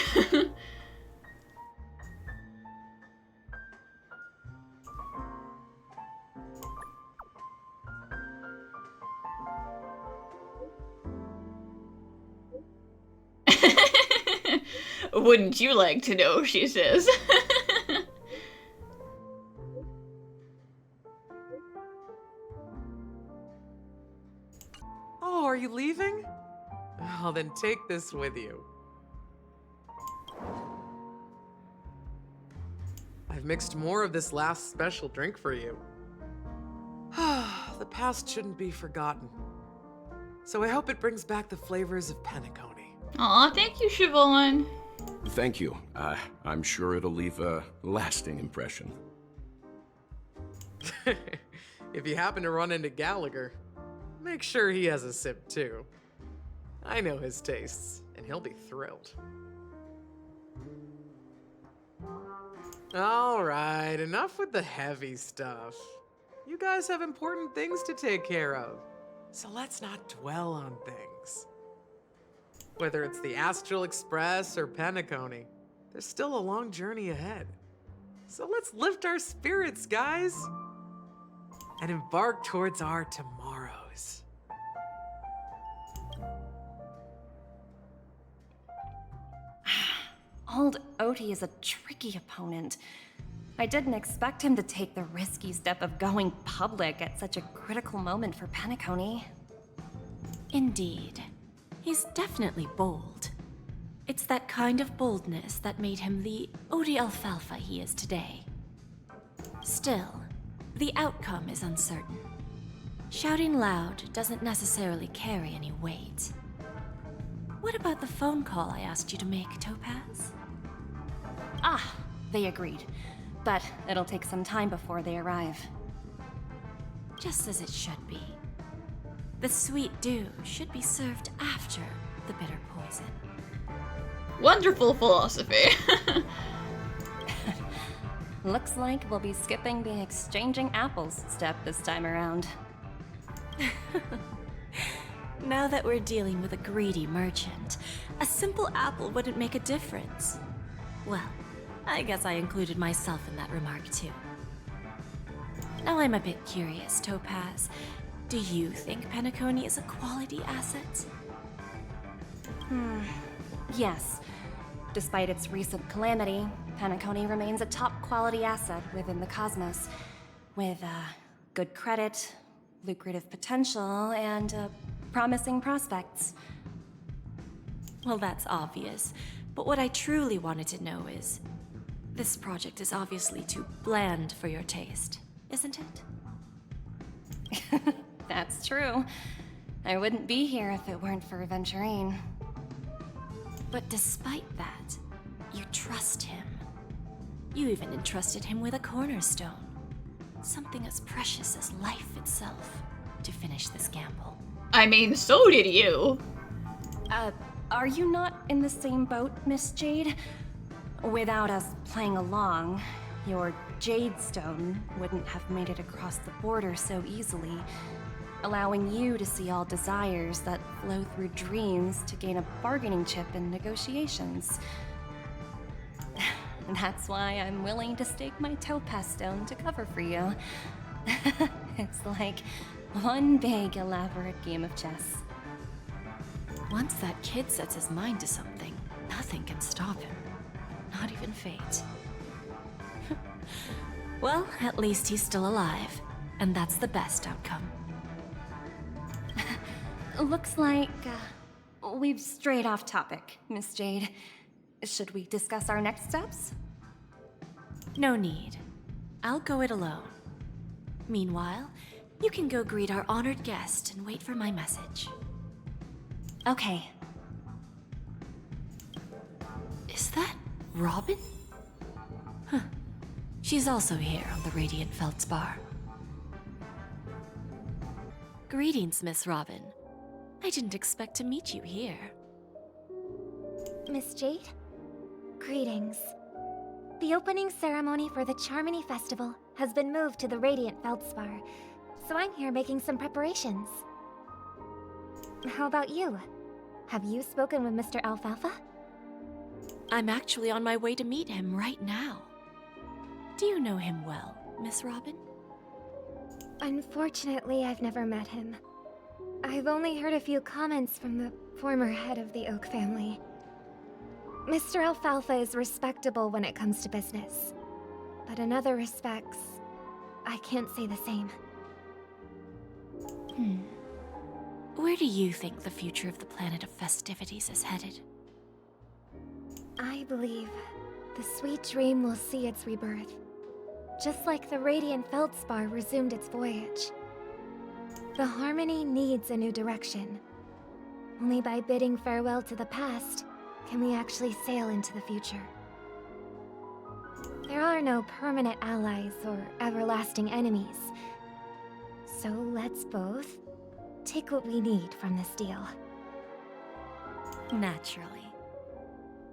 Wouldn't you like to know, she says. Oh, are you leaving? Well, then take this with you. I've mixed more of this last special drink for you. The past shouldn't be forgotten. So I hope it brings back the flavors of Penacony. Aw, thank you, Siobhan. Thank you. I'm sure it'll leave a lasting impression. If you happen to run into Gallagher, make sure he has a sip too. I know his tastes, and he'll be thrilled. Alright, enough with the heavy stuff. You guys have important things to take care of, so let's not dwell on things. Whether it's the Astral Express or Penacony, there's still a long journey ahead. So let's lift our spirits, guys, and embark towards our tomorrows. Old Odie is a tricky opponent. I didn't expect him to take the risky step of going public at such a critical moment for Penacony. Indeed. He's definitely bold. It's that kind of boldness that made him the Odie Alfalfa he is today. Still, the outcome is uncertain. Shouting loud doesn't necessarily carry any weight. What about the phone call I asked you to make, Topaz? Ah, they agreed. But it'll take some time before they arrive. Just as it should be. The sweet dew should be served after the bitter poison. Wonderful philosophy. Looks like we'll be skipping the exchanging apples step this time around. Now that we're dealing with a greedy merchant, a simple apple wouldn't make a difference. Well, I guess I included myself in that remark too. Now I'm a bit curious, Topaz. Do you think Penacony is a quality asset? Yes. Despite its recent calamity, Penacony remains a top quality asset within the cosmos, with good credit, lucrative potential, and promising prospects. Well, that's obvious, but what I truly wanted to know is, this project is obviously too bland for your taste, isn't it? That's true. I wouldn't be here if it weren't for Venturine. But despite that, you trust him. You even entrusted him with a cornerstone. Something as precious as life itself, to finish this gamble. I mean, so did you. Are you not in the same boat, Miss Jade? Without us playing along, your Jade Stone wouldn't have made it across the border so easily, allowing you to see all desires that flow through dreams to gain a bargaining chip in negotiations. That's why I'm willing to stake my Topaz Stone to cover for you. It's like one big, elaborate game of chess. Once that kid sets his mind to something, nothing can stop him. Not even fate. Well, at least he's still alive, and that's the best outcome. Looks like we've strayed off topic, Miss Jade. Should we discuss our next steps? No need. I'll go it alone. Meanwhile, you can go greet our honored guest and wait for my message. Okay. Is that Robin? Huh. She's also here on the Radiant Feldspar. Greetings, Miss Robin. I didn't expect to meet you here. Miss Jade? Greetings. The opening ceremony for the Charmony Festival has been moved to the Radiant Feldspar, so I'm here making some preparations. How about you? Have you spoken with Mr. Alfalfa? I'm actually on my way to meet him right now. Do you know him well, Miss Robin? Unfortunately, I've never met him. I've only heard a few comments from the former head of the Oak family. Mr. Alfalfa is respectable when it comes to business, but in other respects, I can't say the same. Where do you think the future of the planet of festivities is headed? I believe the sweet dream will see its rebirth, just like the Radiant Feldspar resumed its voyage. The Harmony needs a new direction. Only by bidding farewell to the past can we actually sail into the future. There are no permanent allies or everlasting enemies, so let's both take what we need from this deal. Naturally.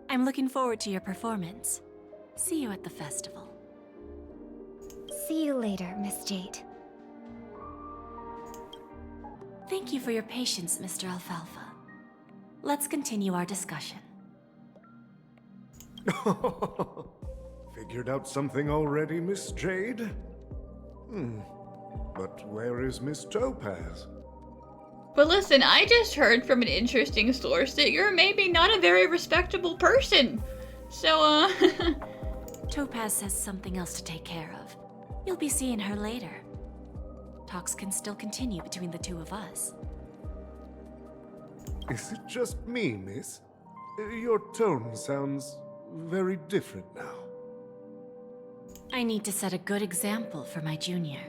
I'm looking forward to your performance. See you at the festival. See you later, Miss Jade. Thank you for your patience, Mr. Alfalfa. Let's continue our discussion. Figured out something already, Miss Jade? But where is Miss Topaz? But listen, I just heard from an interesting source that you're maybe not a very respectable person. So, Topaz says something else to take care of. You'll be seeing her later. Talks can still continue between the two of us. Is it just me, miss? Your tone sounds very different now. I need to set a good example for my junior.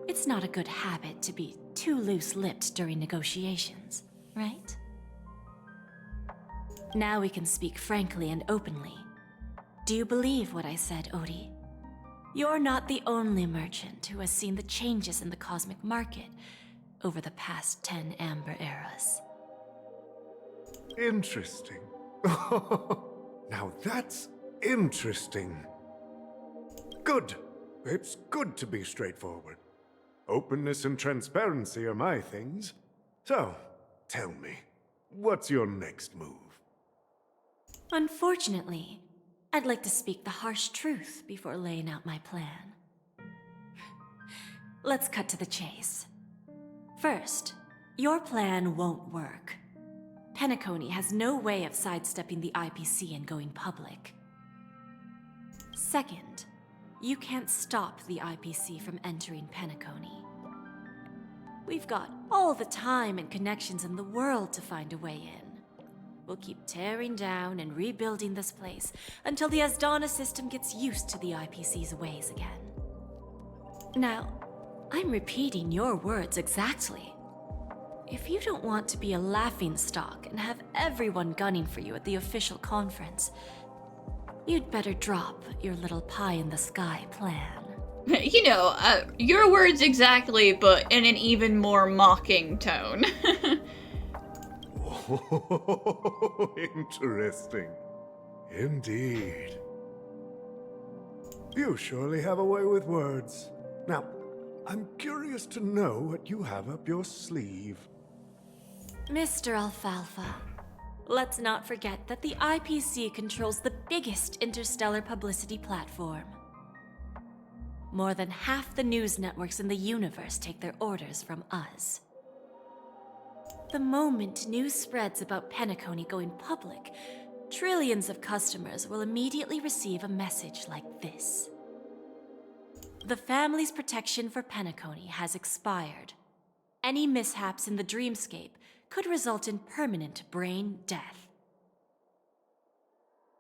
It's not a good habit to be too loose-lipped during negotiations, right? Now we can speak frankly and openly. Do you believe what I said, Odie? You're not the only merchant who has seen the changes in the cosmic market over the past 10 Amber Eras. Interesting. Now that's interesting. Good. It's good to be straightforward. Openness and transparency are my things. So, tell me, what's your next move? Unfortunately, I'd like to speak the harsh truth before laying out my plan. Let's cut to the chase. First, your plan won't work. Penacony has no way of sidestepping the IPC and going public. Second, you can't stop the IPC from entering Penacony. We've got all the time and connections in the world to find a way in. We'll keep tearing down and rebuilding this place until the Asdana system gets used to the IPC's ways again. Now, I'm repeating your words exactly. If you don't want to be a laughingstock and have everyone gunning for you at the official conference, you'd better drop your little pie-in-the-sky plan. you know, your words exactly, but in an even more mocking tone. Oh, interesting. Indeed. You surely have a way with words. Now, I'm curious to know what you have up your sleeve. Mr. Alfalfa, let's not forget that the IPC controls the biggest interstellar publicity platform. More than half the news networks in the universe take their orders from us. The moment news spreads about Penacony going public, trillions of customers will immediately receive a message like this. The family's protection for Penacony has expired. Any mishaps in the dreamscape could result in permanent brain death.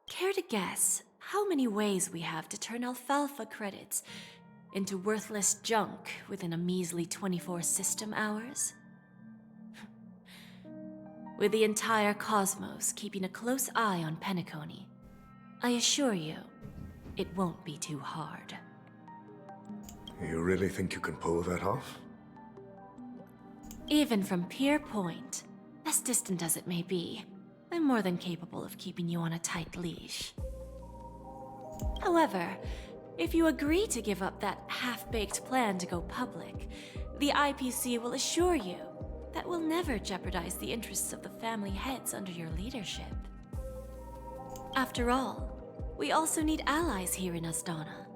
Care to guess how many ways we have to turn Alfalfa credits into worthless junk within a measly 24 system hours? With the entire cosmos keeping a close eye on Penacony, I assure you, it won't be too hard. You really think you can pull that off? Even from Pier Point, as distant as it may be, I'm more than capable of keeping you on a tight leash. However, if you agree to give up that half-baked plan to go public, the IPC will assure you that we'll never jeopardize the interests of the family heads under your leadership. After all, we also need allies here in Asdana.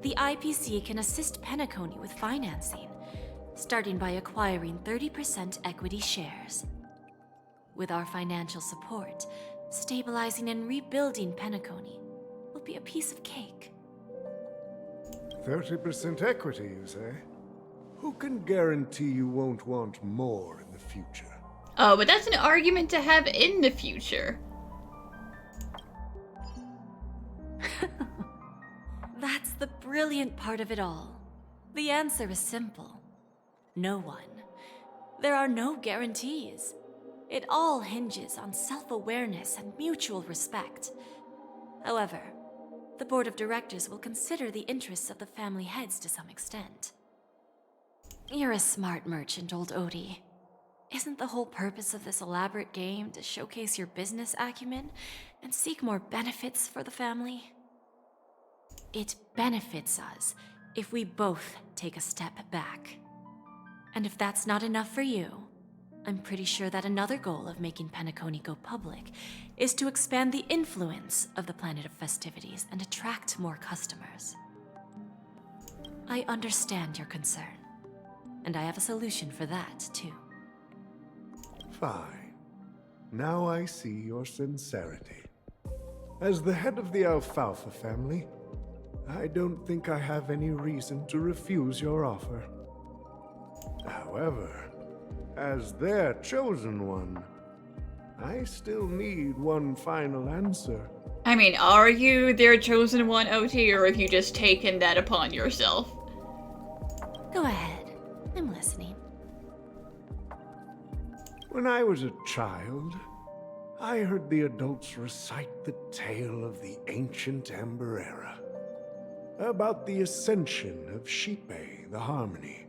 The IPC can assist Penacony with financing, starting by acquiring 30% equity shares. With our financial support, stabilizing and rebuilding Penacony will be a piece of cake. 30% equity, you say? Who can guarantee you won't want more in the future? Oh, but that's an argument to have in the future. That's the brilliant part of it all. The answer is simple. No one. There are no guarantees. It all hinges on self-awareness and mutual respect. However, the board of directors will consider the interests of the family heads to some extent. You're a smart merchant, old Odie. Isn't the whole purpose of this elaborate game to showcase your business acumen and seek more benefits for the family? It benefits us if we both take a step back. And if that's not enough for you, I'm pretty sure that another goal of making Penacony go public is to expand the influence of the Planet of Festivities and attract more customers. I understand your concern, and I have a solution for that, too. Fine. Now I see your sincerity. As the head of the Alfalfa family, I don't think I have any reason to refuse your offer. However, as their chosen one, I still need one final answer. I mean, are you their chosen one, OT, or have you just taken that upon yourself? Go ahead. I'm listening. When I was a child, I heard the adults recite the tale of the ancient Amber Era, about the ascension of Shipe, the Harmony,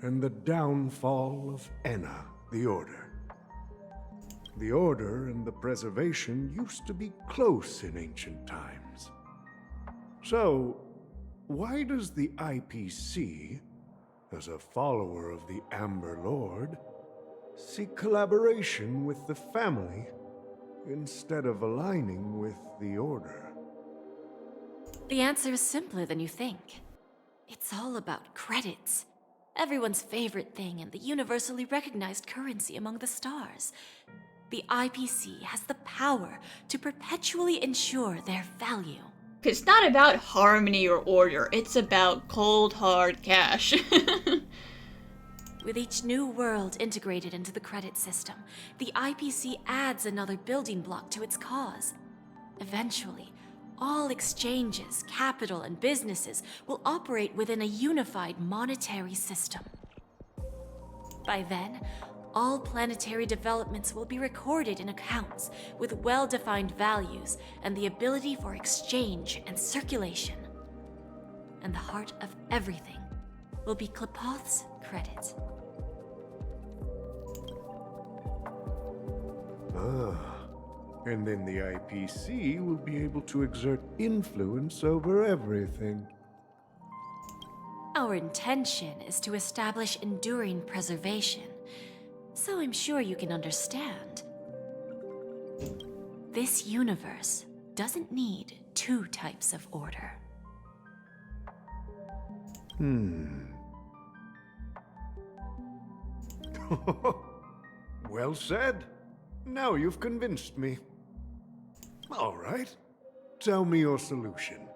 and the downfall of Enna, the Order. The Order and the Preservation used to be close in ancient times. So, why does the IPC, as a follower of the Amber Lord, seek collaboration with the family instead of aligning with the Order? The answer is simpler than you think. It's all about credits. Everyone's favorite thing and the universally recognized currency among the stars. The IPC has the power to perpetually ensure their value. It's not about harmony or order, it's about cold, hard cash. With each new world integrated into the credit system, the IPC adds another building block to its cause. Eventually, all exchanges, capital, and businesses will operate within a unified monetary system. By then, all planetary developments will be recorded in accounts with well-defined values and the ability for exchange and circulation. And the heart of everything will be Klepoth's credit. And then the IPC will be able to exert influence over everything. Our intention is to establish enduring preservation, so I'm sure you can understand. This universe doesn't need two types of order. Well said. Now you've convinced me. All right. Tell me your solution.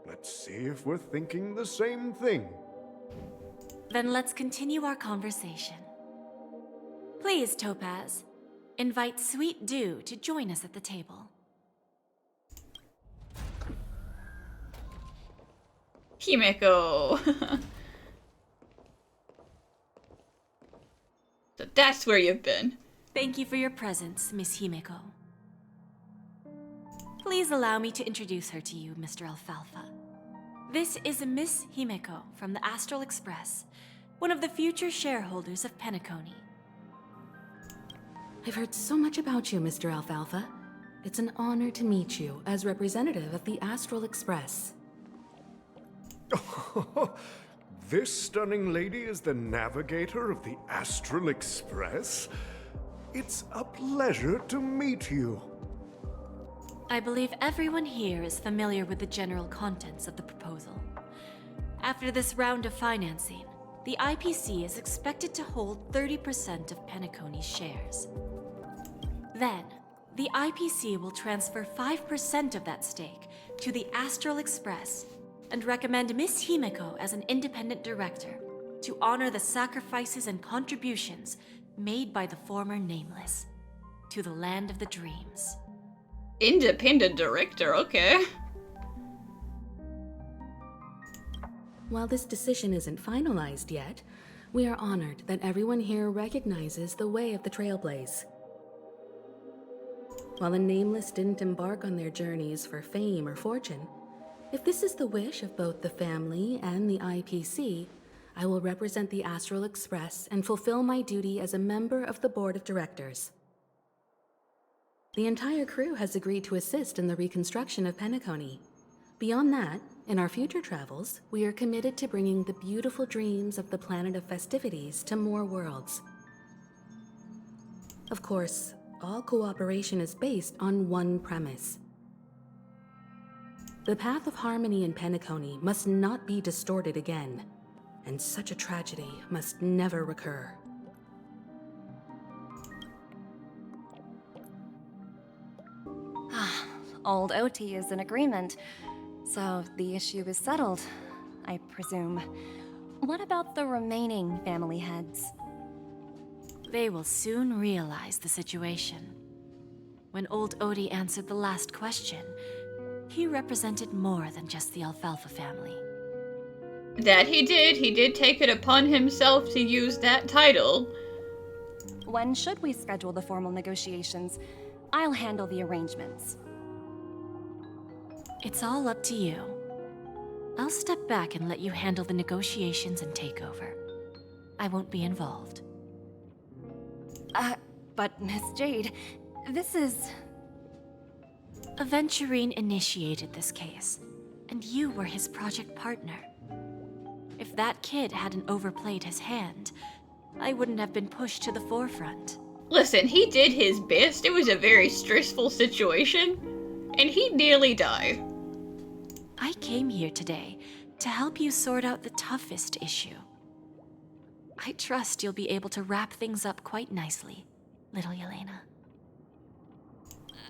Let's see if we're thinking the same thing. Then let's continue our conversation. Please, Topaz, invite Sweet Dew to join us at the table. Himeko. So that's where you've been. Thank you for your presence, Miss Himeko. Please allow me to introduce her to you, Mr. Alfalfa. This is Miss Himeko from the Astral Express, one of the future shareholders of Penacony. I've heard so much about you, Mr. Alfalfa. It's an honor to meet you as representative of the Astral Express. This stunning lady is the navigator of the Astral Express? It's a pleasure to meet you. I believe everyone here is familiar with the general contents of the proposal. After this round of financing, the IPC is expected to hold 30% of Penacony's shares. Then, the IPC will transfer 5% of that stake to the Astral Express and recommend Miss Himeko as an independent director to honor the sacrifices and contributions made by the former Nameless to the land of the dreams. Independent director, okay. While this decision isn't finalized yet, we are honored that everyone here recognizes the way of the Trailblaze. While the Nameless didn't embark on their journeys for fame or fortune, if this is the wish of both the family and the IPC, I will represent the Astral Express and fulfill my duty as a member of the board of directors. The entire crew has agreed to assist in the reconstruction of Penacony. Beyond that, in our future travels, we are committed to bringing the beautiful dreams of the planet of festivities to more worlds. Of course, all cooperation is based on one premise. The path of harmony in Penacony must not be distorted again, and such a tragedy must never recur. Old OT is in agreement, so the issue is settled, I presume. What about the remaining family heads? They will soon realize the situation. When old Odie answered the last question, he represented more than just the Alfalfa family. That he did. He did take it upon himself to use that title. When should we schedule the formal negotiations? I'll handle the arrangements. It's all up to you. I'll step back and let you handle the negotiations and takeover. I won't be involved. But Miss Jade, this is... Aventurine initiated this case, and you were his project partner. If that kid hadn't overplayed his hand, I wouldn't have been pushed to the forefront. Listen, he did his best. It was a very stressful situation, and he nearly died. I came here today to help you sort out the toughest issue. I trust you'll be able to wrap things up quite nicely, little Yelena.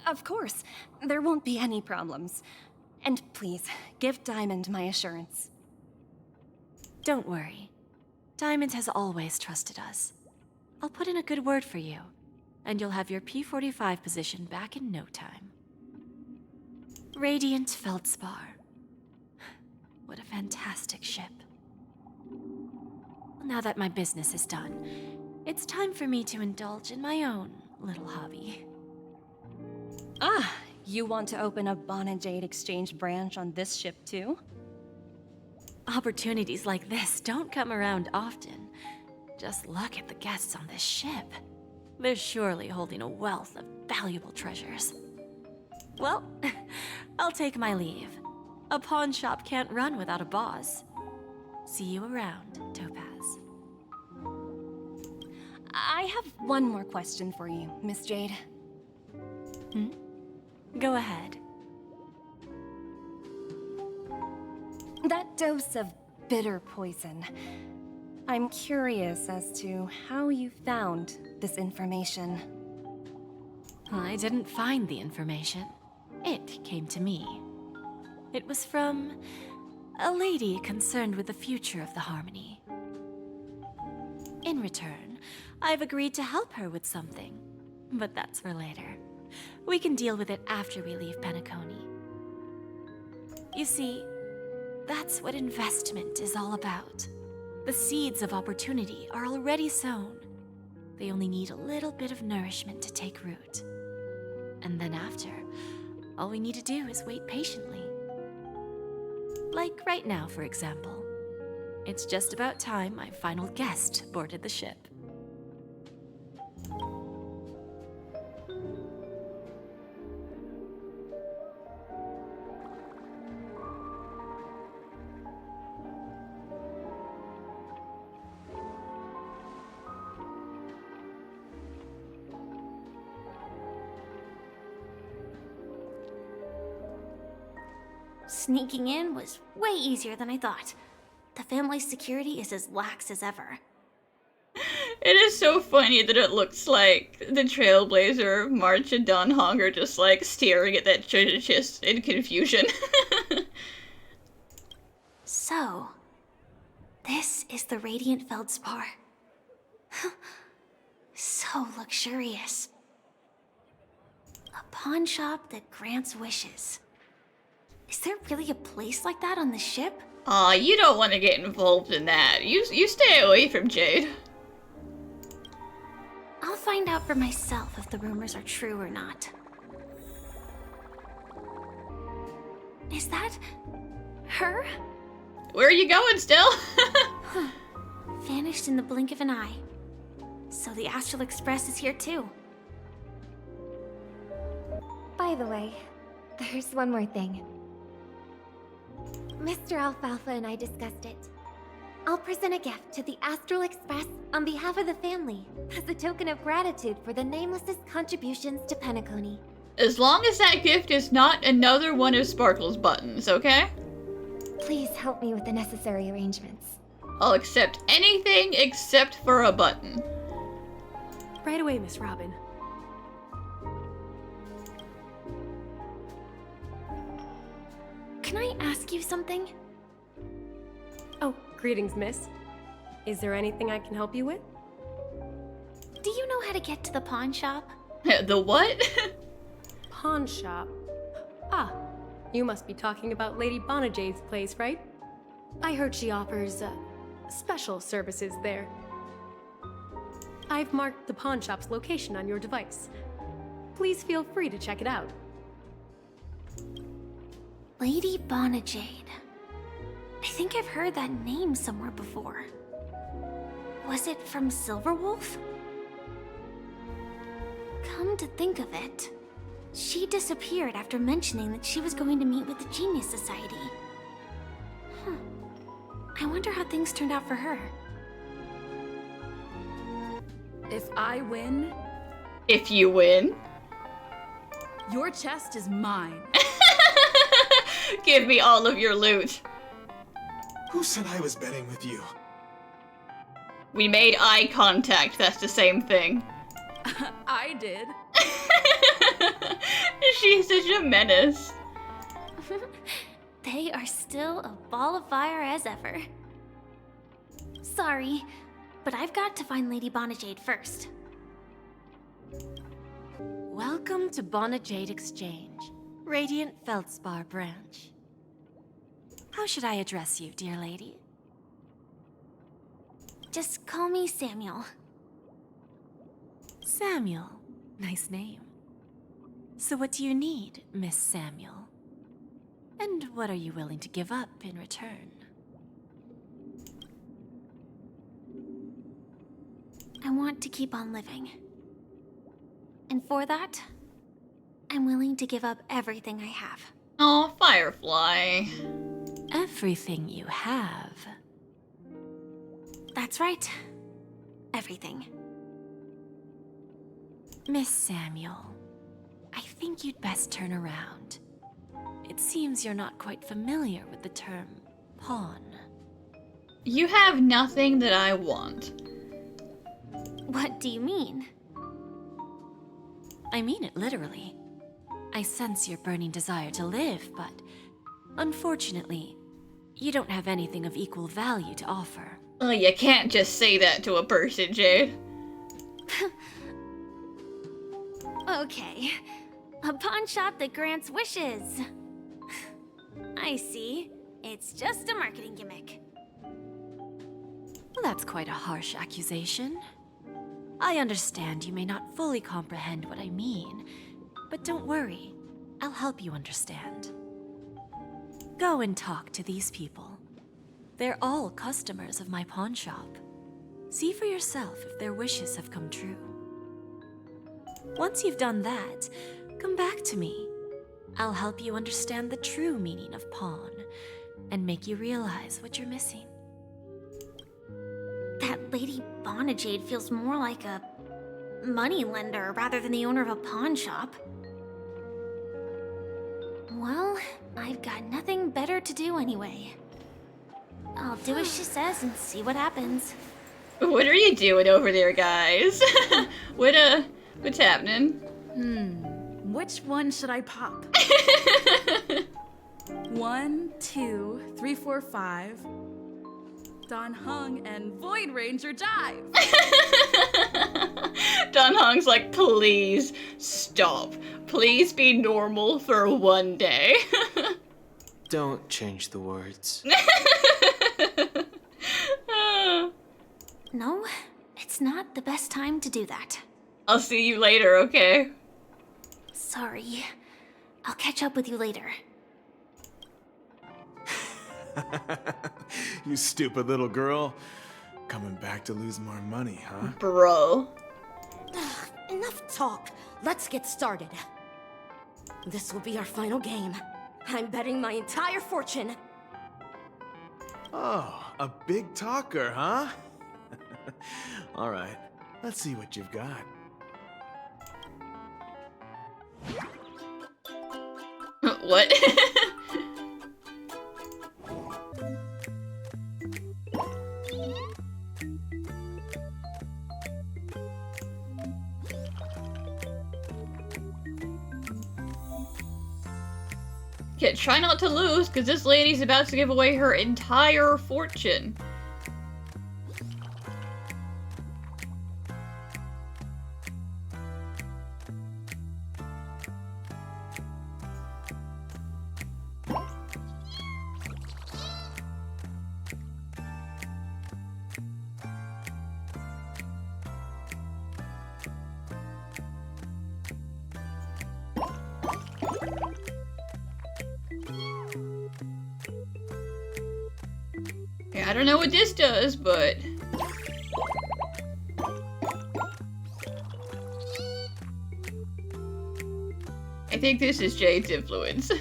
Of course, there won't be any problems. And please, give Diamond my assurance. Don't worry. Diamond has always trusted us. I'll put in a good word for you, and you'll have your P-45 position back in no time. Radiant Feldspar. What a fantastic ship. Now that my business is done, it's time for me to indulge in my own little hobby. Ah, you want to open a Bon and Jade exchange branch on this ship too? Opportunities like this don't come around often. Just look at the guests on this ship. They're surely holding a wealth of valuable treasures. Well, I'll take my leave. A pawn shop can't run without a boss. See you around, Topaz. I have one more question for you, Miss Jade. Go ahead. That dose of bitter poison. I'm curious as to how you found this information. I didn't find the information. It came to me. It was from a lady concerned with the future of the Harmony. In return, I've agreed to help her with something. But that's for later. We can deal with it after we leave Penacony. You see, that's what investment is all about. The seeds of opportunity are already sown. They only need a little bit of nourishment to take root. And then after, all we need to do is wait patiently. Like right now, for example. It's just about time my final guest boarded the ship. Sneaking in was way easier than I thought. The family's security is as lax as ever. It is so funny that it looks like the Trailblazer, March, and Don Hong are just like staring at that treasure chest in confusion. So, this is the Radiant Feldspar. So luxurious. A pawn shop that grants wishes. Is there really a place like that on the ship? Aw, you don't want to get involved in that. You stay away from Jade. I'll find out for myself if the rumors are true or not. Is that... her? Where are you going still? Vanished in the blink of an eye. So the Astral Express is here too. By the way, there's one more thing. Mr. Alfalfa and I discussed it. I'll present a gift to the Astral Express on behalf of the family as a token of gratitude for the Nameless's contributions to Penacony. As long as that gift is not another one of Sparkle's buttons, okay? Please help me with the necessary arrangements. I'll accept anything except for a button. Right away, Miss Robin. can I ask you something? Oh, greetings, miss. Is there anything I can help you with? Do you know how to get to the pawn shop? The what? Pawn shop. Ah, you must be talking about Lady Bonajade's place, right? I heard she offers, special services there. I've marked the pawn shop's location on your device. Please feel free to check it out. Lady Bonajade. I think I've heard that name somewhere before. Was it from Silverwolf? Come to think of it, she disappeared after mentioning that she was going to meet with the Genius Society. I wonder how things turned out for her. If I win, If you win, your chest is mine. give me all of your loot. Who said I was betting with you? We made eye contact, that's the same thing. I did. She's such a menace. They are still a ball of fire as ever. Sorry, but I've got to find Lady Bonajade first. Welcome to Bonajade Exchange, Radiant Feldspar branch. How should I address you, dear lady? Just call me Samuel. Samuel. Nice name. So what do you need, Miss Samuel? And what are you willing to give up in return? I want to keep on living. And for that, I'm willing to give up everything I have. Oh, Firefly. Everything you have. That's right. Everything. Miss Samuel, I think you'd best turn around. It seems you're not quite familiar with the term pawn. You have nothing that I want. What do you mean? I mean it literally. I sense your burning desire to live, but unfortunately, you don't have anything of equal value to offer. Oh, you can't just say that to a person, Jade. Okay. A pawn shop that grants wishes. I see. It's just a marketing gimmick. Well, that's quite a harsh accusation. I understand you may not fully comprehend what I mean, but don't worry. I'll help you understand. Go and talk to these people. They're all customers of my pawn shop. See for yourself if their wishes have come true. Once you've done that, come back to me. I'll help you understand the true meaning of pawn and make you realize what you're missing. That Lady Bonajade feels more like a moneylender rather than the owner of a pawn shop. Well, I've got nothing better to do anyway. I'll do as she says and see what happens. What are you doing over there, guys? What's happening? Which one should I pop? 1, 2, 3, 4, 5. Don Hung and Void Ranger Jive. Don Hung's like, please stop. Please be normal for one day. Don't change the words. No, it's not the best time to do that. I'll see you later, okay? Sorry. I'll catch up with you later. You stupid little girl. Coming back to lose more money, huh? Bro. Enough talk. Let's get started. This will be our final game. I'm betting my entire fortune. Oh, a big talker, huh? All right, let's see what you've got. What? Yeah, try not to lose, because this lady's about to give away her entire fortune. Yeah, I don't know what this does, but... I think this is Jade's influence.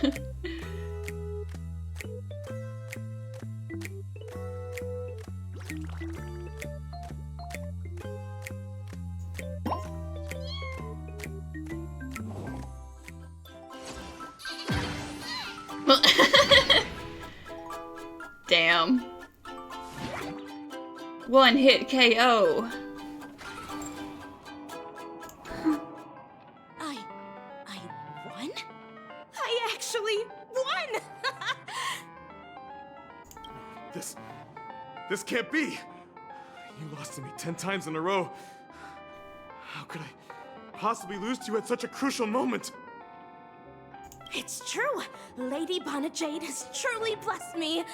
Damn. One hit KO. I won? I actually won! This can't be! You lost to me 10 times in a row. How could I possibly lose to you at such a crucial moment? It's true! Lady Bonajade has truly blessed me!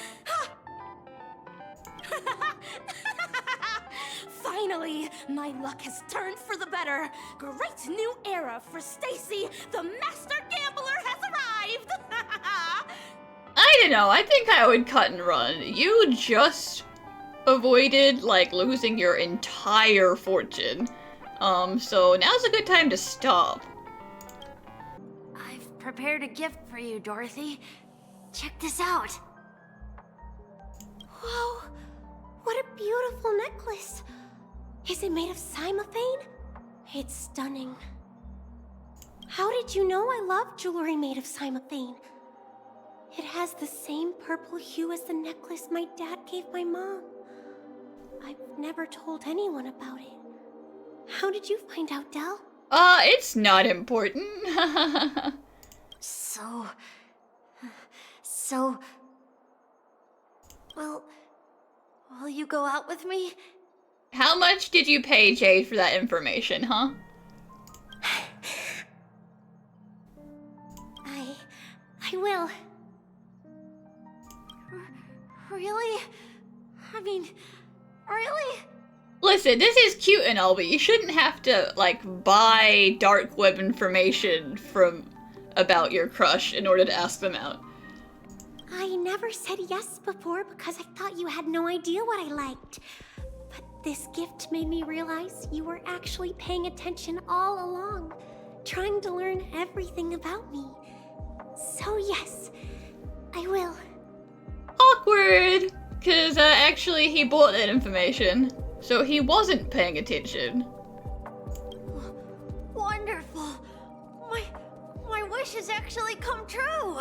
Finally, my luck has turned for the better. Great new era for Stacy. The master gambler has arrived. I don't know. I think I would cut and run. You just avoided, like, losing your entire fortune. So now's a good time to stop. I've prepared a gift for you, Dorothy. Check this out. Whoa, what a beautiful necklace. Is it made of cymophane? It's stunning. How did you know I love jewelry made of cymophane? It has the same purple hue as the necklace my dad gave my mom. I've never told anyone about it. How did you find out, Del? It's not important. Well, will you go out with me? How much did you pay Jade for that information, huh? I will. Really? I mean, really? Listen, this is cute and all, but you shouldn't have to, like, buy dark web information about your crush in order to ask them out. I never said yes before because I thought you had no idea what I liked. But this gift made me realize you were actually paying attention all along, trying to learn everything about me. So yes, I will. Awkward! Because, actually, he bought that information, so he wasn't paying attention. Wonderful. My wish has actually come true.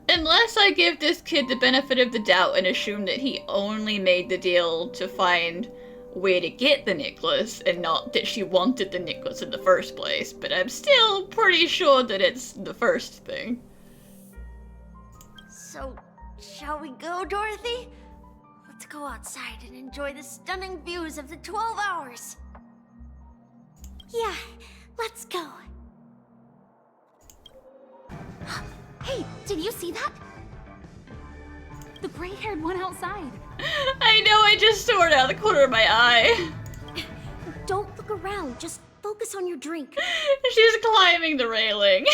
Unless I give this kid the benefit of the doubt and assume that he only made the deal to find where to get the necklace and not that she wanted the necklace in the first place, but I'm still pretty sure that it's the first thing. So, shall we go, Dorothy? Let's go outside and enjoy the stunning views of the 12 hours. Yeah, let's go. Hey, did you see that? The gray-haired one outside. I know, I just saw it out of the corner of my eye. Don't look around, just focus on your drink. She's climbing the railing.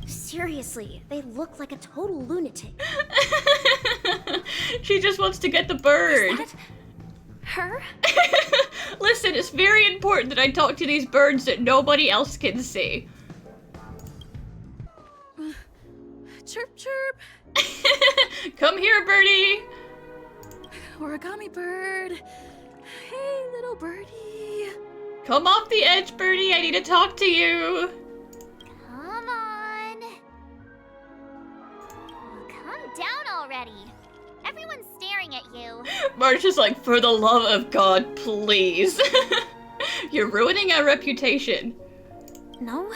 Seriously, they look like a total lunatic. She just wants to get the bird. Is that her? Listen, it's very important that I talk to these birds that nobody else can see. Chirp, chirp. Come here, birdie. Origami bird. Hey, little birdie. Come off the edge, birdie. I need to talk to you. Come on. Come down already. Everyone's staring at you. March is like, for the love of God, please. You're ruining our reputation. No,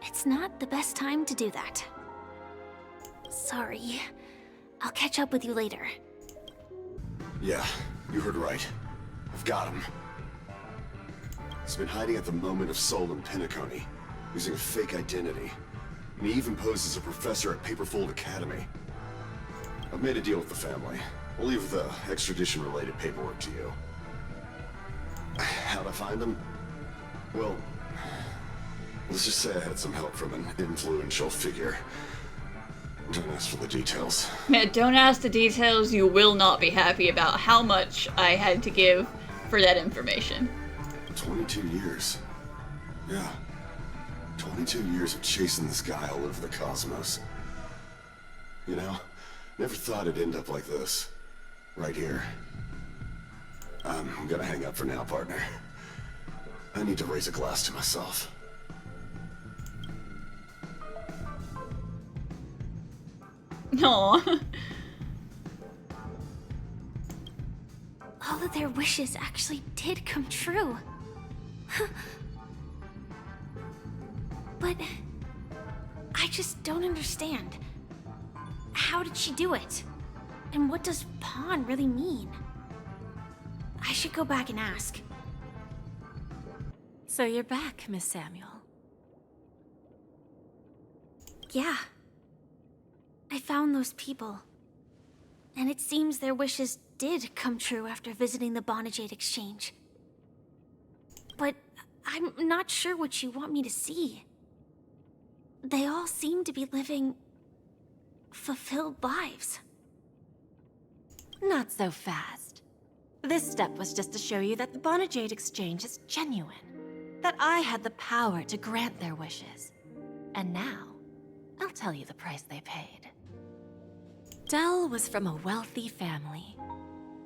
it's not the best time to do that. Sorry. I'll catch up with you later. Yeah, you heard right. I've got him. He's been hiding at the Moment of Soul in Penacony, using a fake identity. And he even posed as a professor at Paperfold Academy. I've made a deal with the family. I'll leave the extradition-related paperwork to you. How'd I find him? Well, let's just say I had some help from an influential figure. Don't ask for the details. Yeah, don't ask the details. You will not be happy about how much I had to give for that information. 22 years. Yeah. 22 years of chasing this guy all over the cosmos. You know, never thought it'd end up like this. Right here. I'm gonna hang up for now, partner. I need to raise a glass to myself. Aww. All of their wishes actually did come true. But I just don't understand. How did she do it? And what does pawn really mean? I should go back and ask. So you're back, Miss Samuel. Yeah. I found those people. And it seems their wishes did come true after visiting the Bonajade Exchange. But I'm not sure what you want me to see. They all seem to be living fulfilled lives. Not so fast. This step was just to show you that the Bonajade Exchange is genuine. That I had the power to grant their wishes. And now, I'll tell you the price they paid. Dell was from a wealthy family.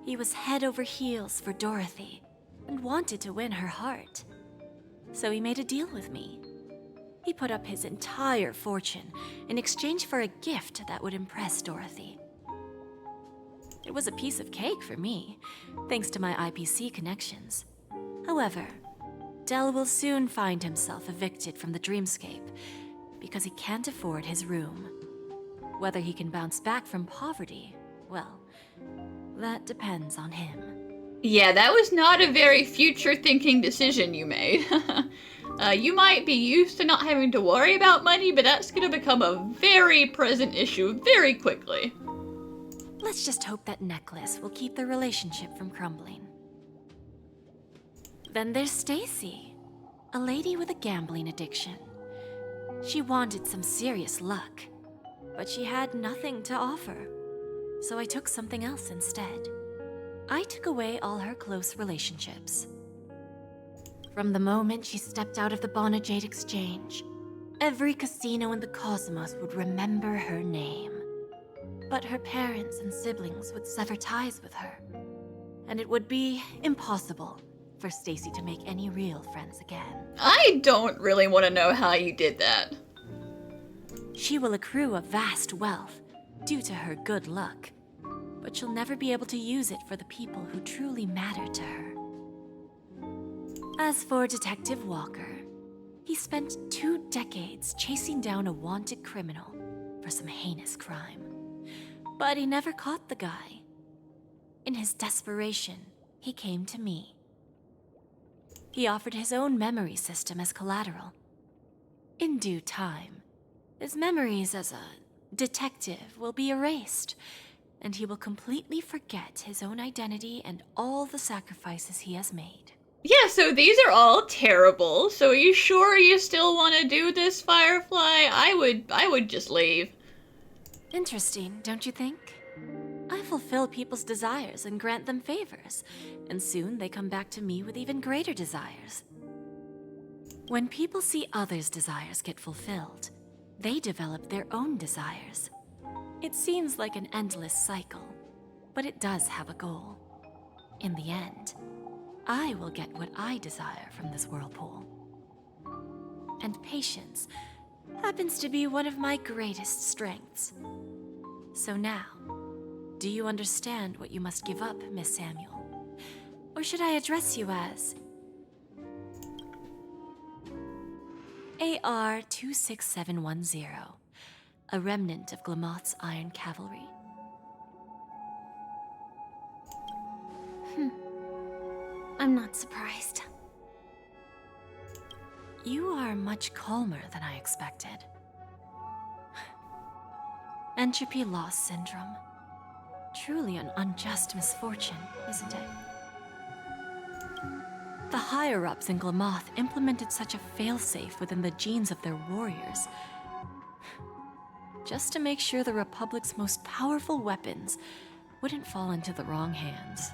He was head over heels for Dorothy and wanted to win her heart. So he made a deal with me. He put up his entire fortune in exchange for a gift that would impress Dorothy. It was a piece of cake for me, thanks to my IPC connections. However, Dell will soon find himself evicted from the dreamscape because he can't afford his room. Whether he can bounce back from poverty, well, that depends on him. Yeah, that was not a very future-thinking decision you made. You might be used to not having to worry about money, but that's gonna become a very present issue very quickly. Let's just hope that necklace will keep their relationship from crumbling. Then there's Stacy, a lady with a gambling addiction. She wanted some serious luck, but she had nothing to offer. So I took something else instead. I took away all her close relationships. From the moment she stepped out of the Bonajade Exchange, every casino in the cosmos would remember her name. But her parents and siblings would sever ties with her, and it would be impossible for Stacy to make any real friends again. I don't really want to know how you did that. She will accrue a vast wealth due to her good luck, but she'll never be able to use it for the people who truly matter to her. As for Detective Walker, he spent 2 decades chasing down a wanted criminal for some heinous crime. But he never caught the guy. In his desperation, he came to me. He offered his own memory system as collateral. In due time, his memories as a detective will be erased, and he will completely forget his own identity and all the sacrifices he has made. Yeah, so these are all terrible. So are you sure you still want to do this, Firefly? I would just leave. Interesting, don't you think? I fulfill people's desires and grant them favors, and soon they come back to me with even greater desires. When people see others' desires get fulfilled, they develop their own desires. It seems like an endless cycle, but it does have a goal. In the end, I will get what I desire from this whirlpool. And patience happens to be one of my greatest strengths. So now, do you understand what you must give up, Miss Samuel? Or should I address you as AR-26710, a remnant of Glamoth's Iron Cavalry. I'm not surprised. You are much calmer than I expected. Entropy loss syndrome. Truly an unjust misfortune, isn't it? The higher-ups in Glamoth implemented such a failsafe within the genes of their warriors, just to make sure the Republic's most powerful weapons wouldn't fall into the wrong hands.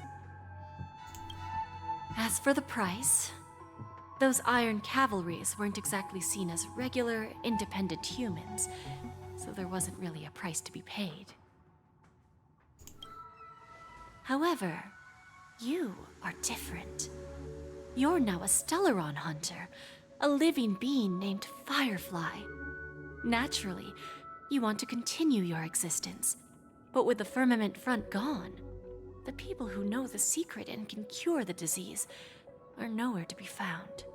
As for the price, those Iron Cavalries weren't exactly seen as regular, independent humans, so there wasn't really a price to be paid. However, you are different. You're now a Stellaron hunter, a living being named Firefly. Naturally, you want to continue your existence, but with the Firmament Front gone, the people who know the secret and can cure the disease are nowhere to be found.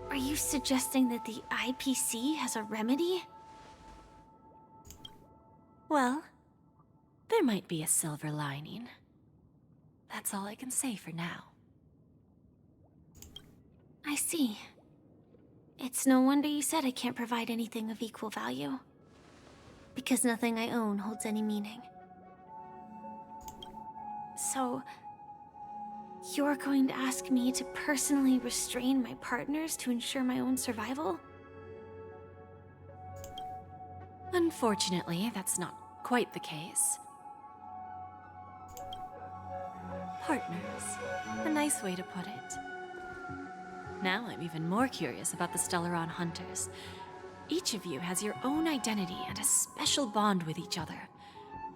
Are you suggesting that the IPC has a remedy? Well, there might be a silver lining. That's all I can say for now. I see. It's no wonder you said I can't provide anything of equal value. Because nothing I own holds any meaning. So, you're going to ask me to personally restrain my partners to ensure my own survival? Unfortunately, that's not quite the case. Partners. A nice way to put it. Now I'm even more curious about the Stellaron Hunters. Each of you has your own identity and a special bond with each other.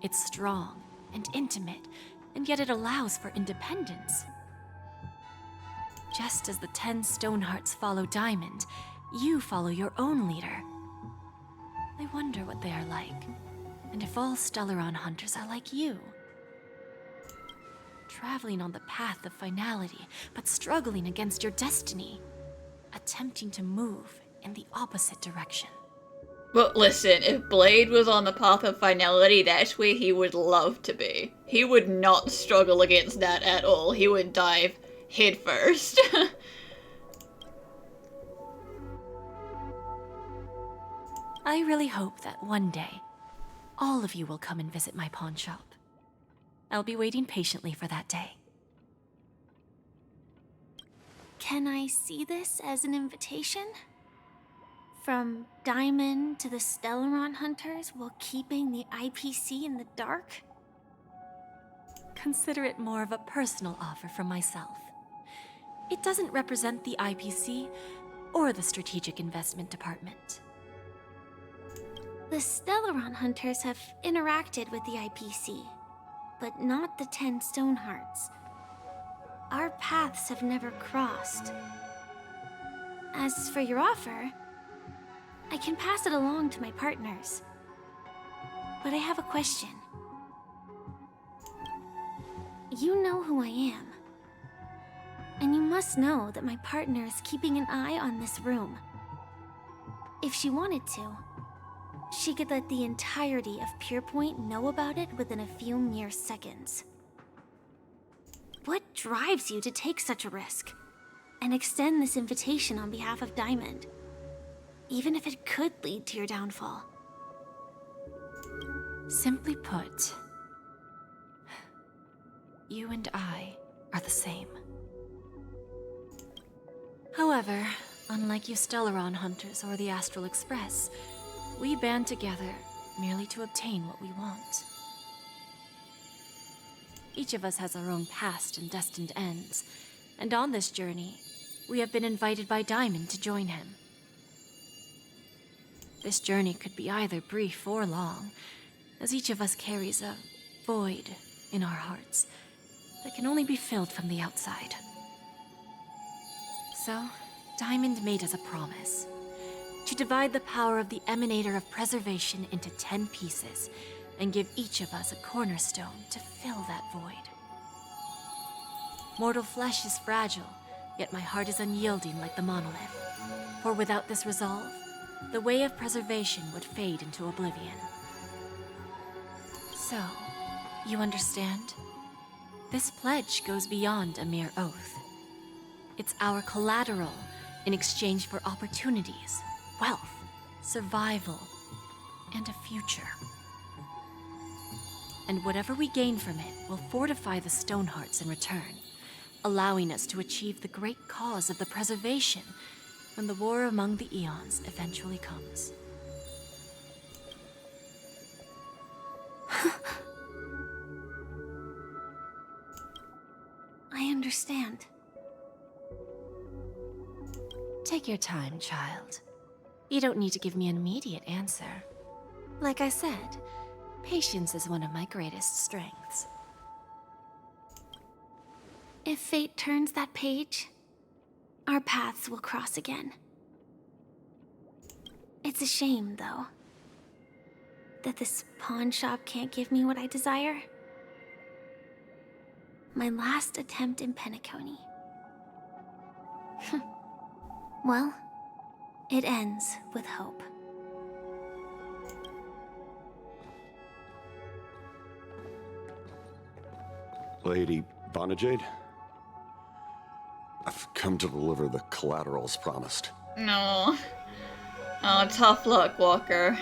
It's strong and intimate, and yet it allows for independence. Just as the 10 Stonehearts follow Diamond, you follow your own leader. I wonder what they are like, and if all Stellaron Hunters are like you. Traveling on the path of finality, but struggling against your destiny. Attempting to move in the opposite direction. But listen, if Blade was on the path of finality, that's where he would love to be. He would not struggle against that at all. He would dive headfirst. I really hope that one day, all of you will come and visit my pawn shop. I'll be waiting patiently for that day. Can I see this as an invitation? From Diamond to the Stellaron Hunters while keeping the IPC in the dark? Consider it more of a personal offer from myself. It doesn't represent the IPC or the Strategic Investment Department. The Stellaron Hunters have interacted with the IPC, but not the 10 Stonehearts. Our paths have never crossed. As for your offer, I can pass it along to my partners. But I have a question. You know who I am. And you must know that my partner is keeping an eye on this room. If she wanted to, she could let the entirety of Purepoint know about it within a few mere seconds. What drives you to take such a risk and extend this invitation on behalf of Diamond, even if it could lead to your downfall? Simply put, you and I are the same. However, unlike you Stellaron Hunters or the Astral Express, we band together merely to obtain what we want. Each of us has our own past and destined ends, and on this journey, we have been invited by Diamond to join him. This journey could be either brief or long, as each of us carries a void in our hearts that can only be filled from the outside. So, Diamond made us a promise to divide the power of the Emanator of Preservation into 10 pieces and give each of us a cornerstone to fill that void. Mortal flesh is fragile, yet my heart is unyielding like the monolith. For without this resolve, the way of preservation would fade into oblivion. So, you understand? This pledge goes beyond a mere oath. It's our collateral in exchange for opportunities, wealth, survival, and a future. And whatever we gain from it will fortify the Stonehearts in return, allowing us to achieve the great cause of the preservation when the war among the eons eventually comes. I understand. Take your time, child. You don't need to give me an immediate answer. Like I said, patience is one of my greatest strengths. If fate turns that page, our paths will cross again. It's a shame, though, that this pawn shop can't give me what I desire. My last attempt in Penacony. Well, it ends with hope. Lady Bonajade? I've come to deliver the collateral as promised. No. Oh, tough luck, Walker.